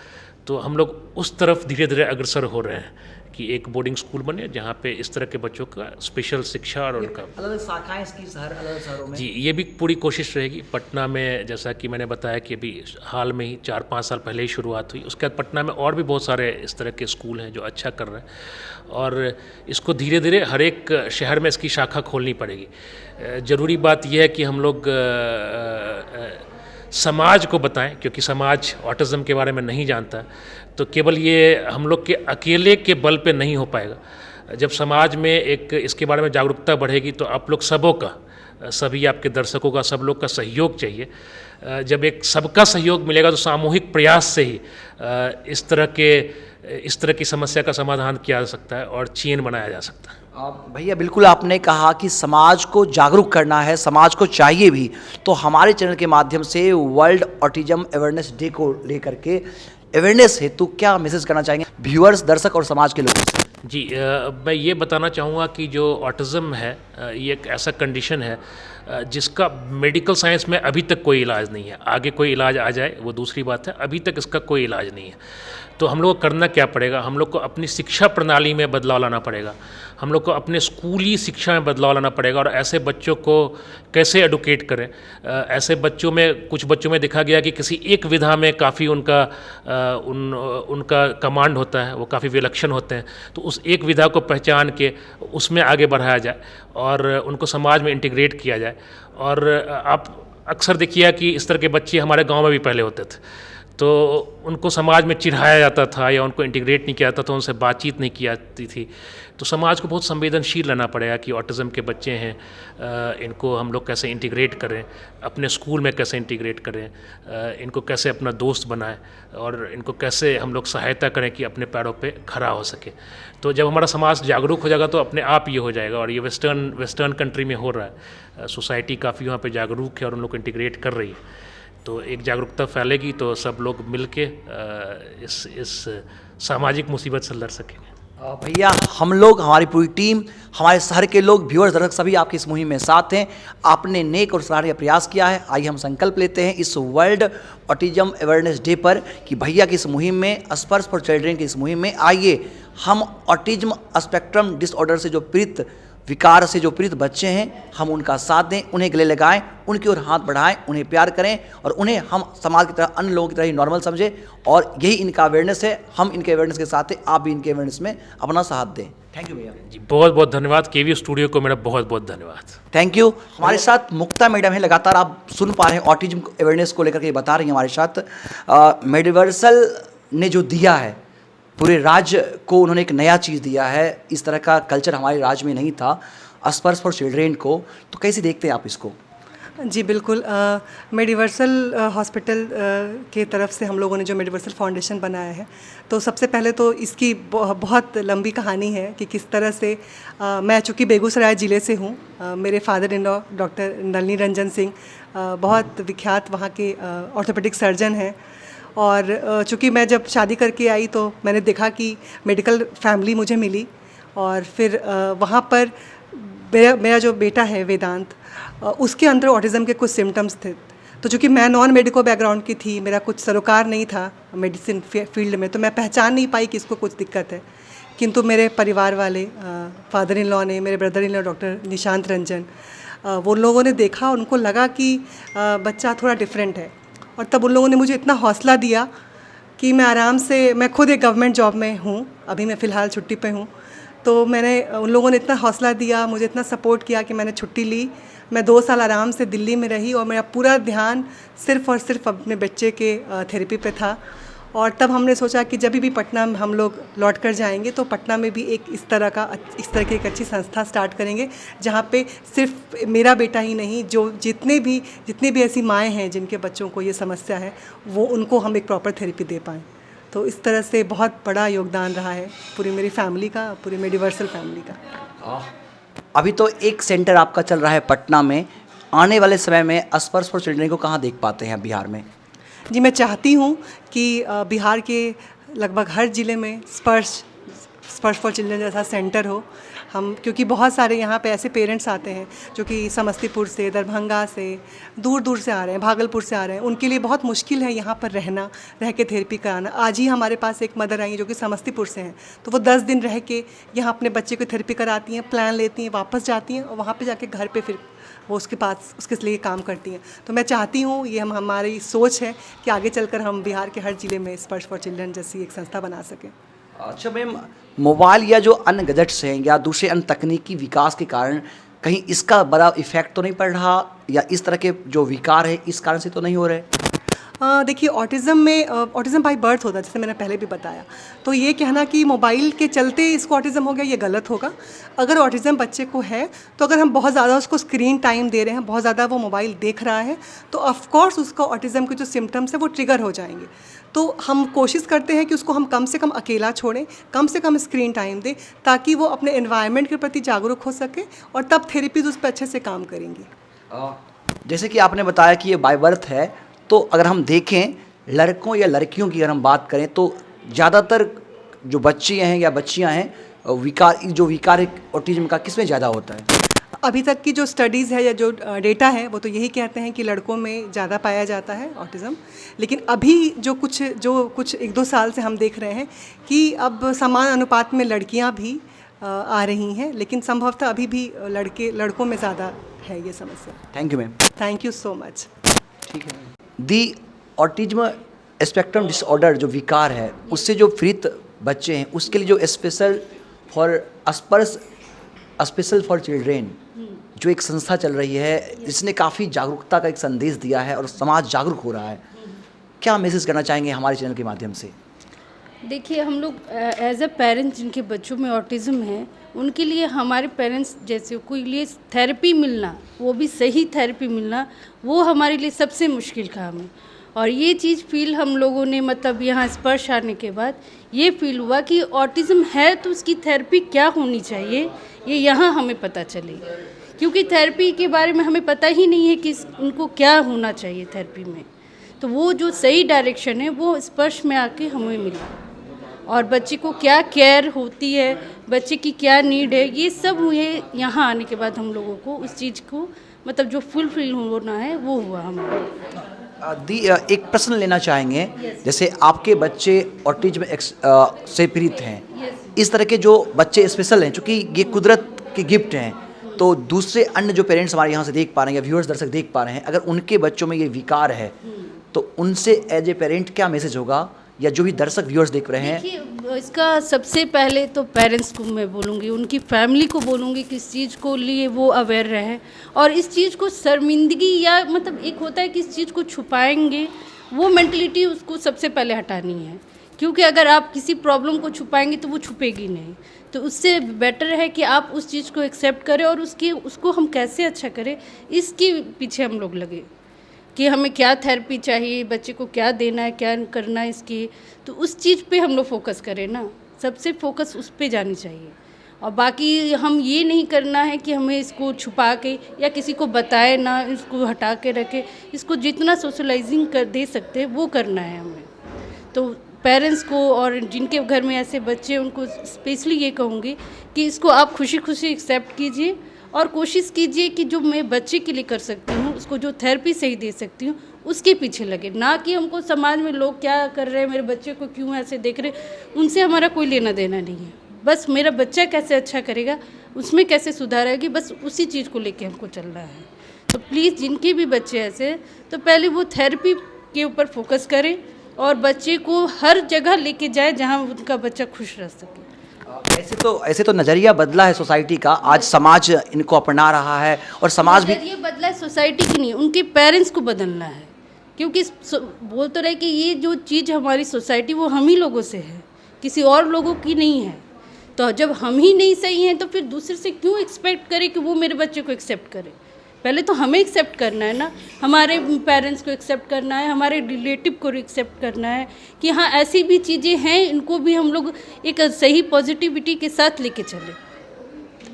तो हम लोग उस तरफ धीरे धीरे अग्रसर हो रहे हैं कि एक बोर्डिंग स्कूल बने जहाँ पे इस तरह के बच्चों का स्पेशल शिक्षा और उनका अलग अलग शाखाएं इसकी अलग शहरों में। जी, ये भी पूरी कोशिश रहेगी। पटना में जैसा कि मैंने बताया कि अभी हाल में ही 4-5 साल पहले ही शुरुआत हुई, उसके बाद पटना में और भी बहुत सारे इस तरह के स्कूल हैं जो अच्छा कर रहे हैं, और इसको धीरे धीरे हर एक शहर में इसकी शाखा खोलनी पड़ेगी। ज़रूरी बात यह है कि हम लोग समाज को बताएं, क्योंकि समाज ऑटिज़म के बारे में नहीं जानता, तो केवल ये हम लोग के अकेले के बल पे नहीं हो पाएगा। जब समाज में एक इसके बारे में जागरूकता बढ़ेगी तो आप लोग सबों का, सभी आपके दर्शकों का, सब लोग का सहयोग चाहिए। जब एक सबका सहयोग मिलेगा तो सामूहिक प्रयास से ही इस तरह की समस्या का समाधान किया जा सकता है और चेन बनाया जा सकता है। भैया बिल्कुल आपने कहा कि समाज को जागरूक करना है, समाज को चाहिए भी। तो हमारे चैनल के माध्यम से वर्ल्ड ऑटिज्म अवेयरनेस डे को लेकर के अवेयरनेस हेतु क्या मैसेज करना चाहेंगे व्यूअर्स, दर्शक और समाज के लोगों से? जी, मैं ये बताना चाहूँगा कि जो ऑटिज़म है ये एक ऐसा कंडीशन है जिसका मेडिकल साइंस में अभी तक कोई इलाज नहीं है। आगे कोई इलाज आ जाए वो दूसरी बात है, अभी तक इसका कोई इलाज नहीं है। तो हम लोग को करना क्या पड़ेगा? हम लोग को अपनी शिक्षा प्रणाली में बदलाव लाना पड़ेगा, हम लोग को अपने स्कूली शिक्षा में बदलाव लाना पड़ेगा, और ऐसे बच्चों को कैसे एडुकेट करें। ऐसे बच्चों में, कुछ बच्चों में देखा गया कि किसी एक विधा में काफ़ी उनका कमांड होता है, वो काफ़ी विलक्षण होते हैं, तो उस एक विधा को पहचान के उसमें आगे बढ़ाया जाए और उनको समाज में इंटीग्रेट किया जाए। और आप अक्सर देखिए कि इस तरह के बच्चे हमारे गांव में भी पहले होते थे, तो उनको समाज में चिढ़ाया जाता था या उनको इंटीग्रेट नहीं किया जाता था, उनसे बातचीत नहीं की जाती थी। तो समाज को बहुत संवेदनशील रहना पड़ेगा कि ऑटिज़म के बच्चे हैं, इनको हम लोग कैसे इंटीग्रेट करें, अपने स्कूल में कैसे इंटीग्रेट करें, इनको कैसे अपना दोस्त बनाएं, और इनको कैसे हम लोग सहायता करें कि अपने पैरों पे खड़ा हो सके। तो जब हमारा समाज जागरूक हो जाएगा तो अपने आप ये हो जाएगा, और ये वेस्टर्न कंट्री में हो रहा है। सोसाइटी काफ़ी वहाँ पे जागरूक है और उन लोग को इंटीग्रेट कर रही है। तो एक जागरूकता फैलेगी तो सब लोग मिल के इस सामाजिक मुसीबत से लड़ सकेंगे। भैया हम लोग, हमारी पूरी टीम, हमारे शहर के लोग, व्यूअर्स, दर्शक सभी आपकी इस मुहिम में साथ हैं। आपने नेक और सराहनीय प्रयास किया है। आइए हम संकल्प लेते हैं इस वर्ल्ड ऑटिज्म अवेयरनेस डे पर कि भैया की इस मुहिम में, स्पर्श फॉर चिल्ड्रेन की इस मुहिम में आइए हम ऑटिज्म स्पेक्ट्रम डिसऑर्डर से जो पीड़ित, विकार से जो पीड़ित बच्चे हैं, हम उनका साथ दें, उन्हें गले लगाएं, उनकी ओर हाथ बढ़ाएं, उन्हें प्यार करें, और उन्हें हम समाज की तरह, अन्य लोगों की तरह ही नॉर्मल समझें। और यही इनका अवेयरनेस है। हम इनके अवेयरनेस के साथ हैं, आप भी इनके अवेयरनेस में अपना साथ दें। थैंक यू भैया जी, बहुत बहुत धन्यवाद। केवी स्टूडियो को मेरा बहुत बहुत धन्यवाद। Thank you. हमारे साथ मुक्ता मैडम है, लगातार आप सुन पा रहे हैं ऑटिज्म अवेयरनेस को लेकर के बता रही हैं हमारे साथ। मेडिवर्सल ने जो दिया है पूरे राज्य को, उन्होंने एक नया चीज़ दिया है। इस तरह का कल्चर हमारे राज्य में नहीं था, स्पर्श फॉर चिल्ड्रेन को। तो कैसे देखते हैं आप इसको? जी बिल्कुल, मेडिवर्सल हॉस्पिटल के तरफ से हम लोगों ने जो मेडिवर्सल फाउंडेशन बनाया है, तो सबसे पहले तो इसकी बहुत लंबी कहानी है कि किस तरह से मैं चूँकि बेगूसराय ज़िले से हूँ, मेरे father in law doctor Nalini Ranjan Singh बहुत विख्यात वहाँ के ऑर्थोपेडिक सर्जन हैं। और चूँकि मैं जब शादी करके आई तो मैंने देखा कि मेडिकल फैमिली मुझे मिली, और फिर वहाँ पर मेरा जो बेटा है वेदांत, उसके अंदर ऑटिज़म के कुछ सिम्टम्स थे। तो चूँकि मैं नॉन मेडिको बैकग्राउंड की थी, मेरा कुछ सरोकार नहीं था मेडिसिन फील्ड में, तो मैं पहचान नहीं पाई कि इसको कुछ दिक्कत है। किंतु मेरे परिवार वाले, फादर इन लॉ ने, मेरे brother in law doctor Nishant Ranjan, वो लोगों ने देखा, उनको लगा कि बच्चा थोड़ा डिफरेंट है। और तब उन लोगों ने मुझे इतना हौसला दिया कि मैं आराम से, मैं खुद एक गवर्नमेंट जॉब में हूँ, अभी मैं फ़िलहाल छुट्टी पे हूँ, तो उन लोगों ने इतना हौसला दिया, मुझे इतना सपोर्ट किया कि मैंने छुट्टी ली। मैं 2 साल आराम से दिल्ली में रही और मेरा पूरा ध्यान सिर्फ़ और सिर्फ अपने बच्चे के थेरेपी पे था। और तब हमने सोचा कि जब भी पटना में हम लोग लौट कर जाएंगे तो पटना में भी इस तरह की एक अच्छी संस्था स्टार्ट करेंगे, जहाँ पे सिर्फ मेरा बेटा ही नहीं, जो जितनी भी ऐसी माएँ हैं जिनके बच्चों को ये समस्या है, वो उनको हम एक प्रॉपर थेरेपी दे पाएँ। तो इस तरह से बहुत बड़ा योगदान रहा है पूरी मेरी फैमिली का, पूरी मेडिवर्सल फैमिली का। अभी तो एक सेंटर आपका चल रहा है पटना में, आने वाले समय में स्पर्श फॉर चिल्ड्रन को कहाँ देख पाते हैं बिहार में? जी, मैं चाहती हूँ कि बिहार के लगभग हर ज़िले में स्पर्श फॉर चिल्ड्रन जैसा सेंटर हो। हम क्योंकि बहुत सारे यहाँ पे ऐसे पेरेंट्स आते हैं जो कि समस्तीपुर से, दरभंगा से, दूर दूर से आ रहे हैं, भागलपुर से आ रहे हैं, उनके लिए बहुत मुश्किल है यहाँ पर रह के थेरेपी कराना। आज ही हमारे पास एक मदर आई है जो कि समस्तीपुर से हैं, तो वो 10 दिन रह के यहाँ अपने बच्चे को थेरेपी कराती हैं, प्लान लेती हैं, वापस जाती हैं और वहाँ पर जाके घर पर फिर वो उसके लिए काम करती हैं। तो मैं चाहती हूँ, ये हमारी सोच है कि आगे चलकर हम बिहार के हर ज़िले में स्पर्श फॉर चिल्ड्रन जैसी एक संस्था बना सकें। अच्छा मैम, मोबाइल या जो अन्य गैजेट्स हैं या दूसरे अन्य तकनीकी विकास के कारण कहीं इसका बड़ा इफेक्ट तो नहीं पड़ रहा, या इस तरह के जो विकार है इस कारण से तो नहीं हो रहे? देखिए, ऑटिज़म बाय बर्थ होता है, जैसे मैंने पहले भी बताया। तो ये कहना कि मोबाइल के चलते इसको ऑटिज़म हो गया, ये गलत होगा। अगर ऑटिज़म बच्चे को है तो अगर हम बहुत ज़्यादा उसको स्क्रीन टाइम दे रहे हैं, बहुत ज़्यादा वो मोबाइल देख रहा है, तो ऑफकोर्स उसका ऑटिज़म के जो सिम्टम्स हैं वो ट्रिगर हो जाएंगे। तो हम कोशिश करते हैं कि उसको हम कम से कम अकेला छोड़ें, कम से कम स्क्रीन टाइम दें, ताकि वो अपने एनवायरनमेंट के प्रति जागरूक हो सके और तब थेरेपीज उस पर अच्छे से काम करेंगी। जैसे कि आपने बताया कि ये बाय बर्थ है, तो अगर हम देखें लड़कों या लड़कियों की अगर हम बात करें तो ज़्यादातर जो बच्चे हैं या बच्चियां हैं, विकार ऑटिज्म का किसमें ज़्यादा होता है? अभी तक की जो स्टडीज़ है या जो डेटा है वो तो यही कहते हैं कि लड़कों में ज़्यादा पाया जाता है ऑटिज़म। लेकिन अभी जो कुछ 1-2 साल से हम देख रहे हैं कि अब समान अनुपात में लड़कियां भी आ रही हैं, लेकिन संभवतः अभी भी लड़कों में ज़्यादा है ये समस्या। Thank you ma'am. Thank you so much. ठीक है। दी ऑटिज्म स्पेक्ट्रम डिसऑर्डर जो विकार है, उससे जो पीड़ित बच्चे हैं उसके लिए जो स्पेशल फॉर चिल्ड्रेन जो एक संस्था चल रही है, जिसने काफ़ी जागरूकता का एक संदेश दिया है और समाज जागरूक हो रहा है, क्या मैसेज करना चाहेंगे हमारे चैनल के माध्यम से? देखिए, हम लोग एज अ पेरेंट्स जिनके बच्चों में ऑटिज़म है, उनके लिए हमारे पेरेंट्स जैसे कोई लिए थेरेपी मिलना, वो भी सही थेरेपी मिलना, वो हमारे लिए सबसे मुश्किल काम है। और ये चीज़ फील हम लोगों ने मतलब यहाँ स्पर्श आने के बाद ये फील हुआ कि ऑटिज़म है तो उसकी थेरेपी क्या होनी चाहिए, ये यहाँ हमें पता चले। क्योंकि थेरेपी के बारे में हमें पता ही नहीं है कि उनको क्या होना चाहिए थेरेपी में। तो वो जो सही डायरेक्शन है वो स्पर्श में आके हमें मिला, और बच्चे को क्या केयर होती है, बच्चे की क्या नीड है, ये सब हुए यहाँ आने के बाद हम लोगों को उस चीज़ को मतलब जो फुलफिल होना है वो हुआ हमारा। एक प्रश्न लेना चाहेंगे। जैसे आपके बच्चे ऑटिज्म से पीड़ित हैं, इस तरह के जो बच्चे स्पेशल हैं, चूँकि ये कुदरत के गिफ्ट हैं, तो दूसरे अन्य जो पेरेंट्स हमारे यहाँ से देख पा रहे हैं या व्यूअर्स दर्शक देख पा रहे हैं, अगर उनके बच्चों में ये विकार है तो उनसे एज ए पेरेंट क्या मैसेज होगा, या जो भी दर्शक व्यूअर्स देख रहे हैं? देखिए, इसका सबसे पहले तो पेरेंट्स को मैं बोलूँगी, उनकी फैमिली को बोलूँगी कि इस चीज़ को लिए वो अवेयर रहे, और इस चीज़ को शर्मिंदगी या मतलब एक होता है कि इस चीज़ को छुपाएंगे, वो मेंटलिटी उसको सबसे पहले हटानी है। क्योंकि अगर आप किसी प्रॉब्लम को छुपाएंगे तो वो छुपेगी नहीं। तो उससे बेटर है कि आप उस चीज़ को एक्सेप्ट करें और उसको हम कैसे अच्छा करें इसके पीछे हम लोग लगे कि हमें क्या थेरेपी चाहिए, बच्चे को क्या देना है, क्या करना है इसकी, तो उस चीज़ पे हम लोग फोकस करें ना, सबसे फोकस उस पे जानी चाहिए। और बाकी हम ये नहीं करना है कि हमें इसको छुपा के या किसी को बताए ना, इसको हटा के रखे, इसको जितना सोशलाइजिंग कर दे सकते हैं वो करना है हमें। तो पेरेंट्स को और जिनके घर में ऐसे बच्चे हैं उनको स्पेशली ये कहूँगी कि इसको आप खुशी खुशी एक्सेप्ट कीजिए और कोशिश कीजिए कि जो मैं बच्चे के लिए कर सकती हूँ, उसको जो थेरेपी सही दे सकती हूँ उसके पीछे लगे, ना कि हमको समाज में लोग क्या कर रहे हैं, मेरे बच्चे को क्यों ऐसे देख रहे, उनसे हमारा कोई लेना देना नहीं है। बस मेरा बच्चा कैसे अच्छा करेगा, उसमें कैसे सुधार आएगी, बस उसी चीज़ को लेके हमको चलना है। तो प्लीज़ जिनके भी बच्चे ऐसे, तो पहले वो थेरेपी के ऊपर फोकस करें और बच्चे को हर जगह लेके जाए जहाँ उनका बच्चा खुश रह सके। ऐसे तो नज़रिया बदला है सोसाइटी का, आज समाज इनको अपना रहा है और समाज भी ये बदला है सोसाइटी की नहीं, उनके पेरेंट्स को बदलना है क्योंकि बोल तो रहे कि ये जो चीज़ हमारी सोसाइटी वो हम ही लोगों से है, किसी और लोगों की नहीं है। तो जब हम ही नहीं सही हैं तो फिर दूसरे से क्यों एक्सपेक्ट करें कि वो मेरे बच्चे को एक्सेप्ट करे। पहले तो हमें एक्सेप्ट करना है ना, हमारे पेरेंट्स को एक्सेप्ट करना है, हमारे रिलेटिव को एक्सेप्ट करना है कि हाँ ऐसी भी चीज़ें हैं, इनको भी हम लोग एक सही पॉजिटिविटी के साथ लेके चले।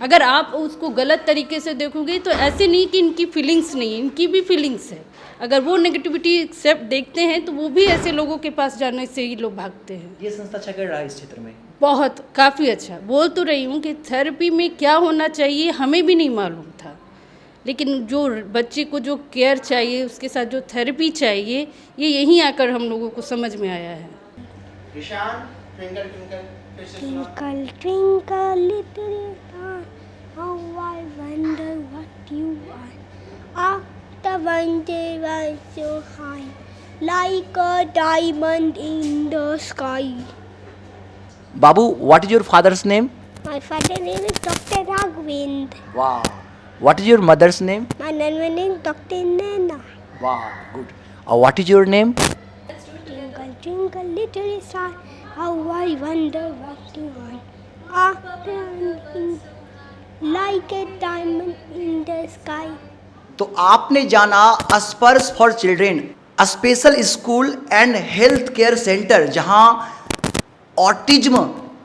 अगर आप उसको गलत तरीके से देखोगे तो ऐसे नहीं कि इनकी फीलिंग्स नहीं है, इनकी भी फीलिंग्स है। अगर वो नेगेटिविटी एक्सेप्ट देखते हैं तो वो भी ऐसे लोगों के पास जाने से ही लोग भागते हैं। ये संस्था अच्छा कर रहा है इस क्षेत्र में, बहुत काफ़ी अच्छा। बोल तो रही हूँ कि थेरेपी में क्या होना चाहिए हमें भी नहीं मालूम था, लेकिन जो बच्चे को जो केयर चाहिए, उसके साथ जो थेरेपी चाहिए, ये यहीं आकर हम लोगों को समझ में आया है। Twinkle, twinkle, little star, how I wonder what you are. Up the wonder was so high, like a diamond in the sky. Babu, what is your father's name? My father's name is Dr. Raghavind. Wow. What is your mother's name? My name is Dr. Nana. Wow, good. What is your name? Twinkle, twinkle, little star, how I wonder what you are. Up the like a diamond in the sky. तो आपने जाना स्पर्श for children special school and health care centre, जहां ऑटिज्म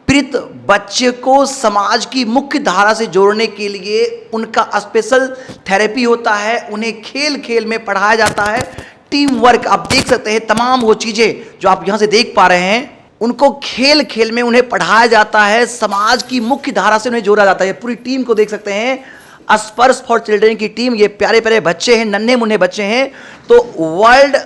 पीड़ित बच्चे को समाज की मुख्य धारा से जोड़ने के लिए उनका स्पेशल थेरेपी होता है। उन्हें खेल खेल में पढ़ाया जाता है, टीम वर्क। आप देख सकते हैं तमाम वो चीज़ें जो आप यहाँ से देख पा रहे हैं, उनको खेल खेल में उन्हें पढ़ाया जाता है, समाज की मुख्य धारा से उन्हें जोड़ा जाता है। पूरी टीम को देख सकते हैं, स्पर्श फॉर चिल्ड्रेन की टीम। ये प्यारे प्यारे बच्चे हैं, नन्हे मुन्ने बच्चे हैं। तो वर्ल्ड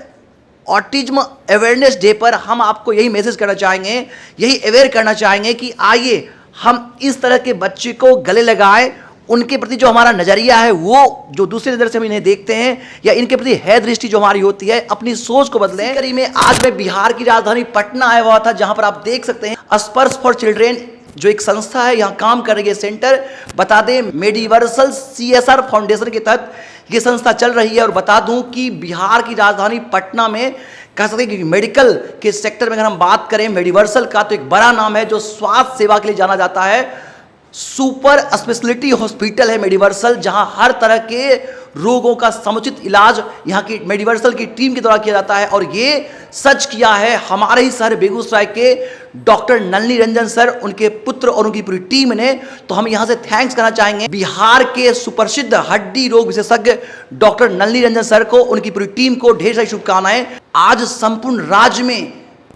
ऑटिज्म अवेयरनेस डे पर हम आपको यही मैसेज करना चाहेंगे, यही अवेयर करना चाहेंगे कि आइए हम इस तरह के बच्चे को गले लगाएं। उनके प्रति जो हमारा नज़रिया है, वो जो दूसरे नज़र से हम इन्हें देखते हैं या इनके प्रति है दृष्टि जो हमारी होती है, अपनी सोच को बदलें। करी में आज मैं बिहार की राजधानी पटना आया हुआ था, जहां पर आप देख सकते हैं स्पर्श फॉर चिल्ड्रेन जो एक संस्था है, यहाँ काम कर रही है सेंटर। बता दें मेडिवर्सल CSR फाउंडेशन के तहत ये संस्था चल रही है। और बता दूं कि बिहार की राजधानी पटना में कह सकते हैं कि मेडिकल के सेक्टर में अगर हम बात करें मेडिवर्सल का, तो एक बड़ा नाम है जो स्वास्थ्य सेवा के लिए जाना जाता है। सुपर स्पेशलिटी हॉस्पिटल है मेडिवर्सल, जहां हर तरह के रोगों का समुचित इलाज यहाँ की मेडिवर्सल की टीम के द्वारा किया जाता है। और ये सच किया है हमारे ही शहर बेगूसराय के डॉक्टर नलिनी रंजन सर, उनके पुत्र और उनकी पूरी टीम ने। तो हम यहाँ से थैंक्स करना चाहेंगे बिहार के सुप्रसिद्ध हड्डी रोग विशेषज्ञ डॉक्टर नलिनी रंजन सर को, उनकी पूरी टीम को ढेर सारी शुभकामनाएं। आज संपूर्ण राज्य में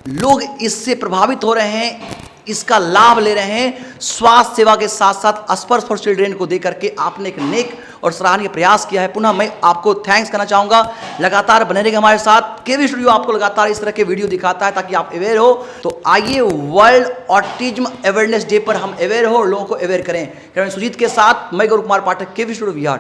लोग इससे प्रभावित हो रहे हैं, इसका लाभ ले रहे हैं। स्वास्थ्य सेवा के साथ साथ स्पर्श फॉर चिल्ड्रेन को देकर के आपने एक नेक और सराहनीय प्रयास किया है। पुनः मैं आपको थैंक्स करना चाहूँगा। लगातार बने रहिए हमारे साथ। केवी स्टूडियो आपको लगातार इस तरह के वीडियो दिखाता है ताकि आप अवेयर हो। तो आइए वर्ल्ड ऑटिज्म अवेयरनेस डे पर हम अवेयर हो और लोगों को अवेयर करें। सुजीत के साथ मैं गौरव कुमार पाठक, केवी स्टूडियो बिहार।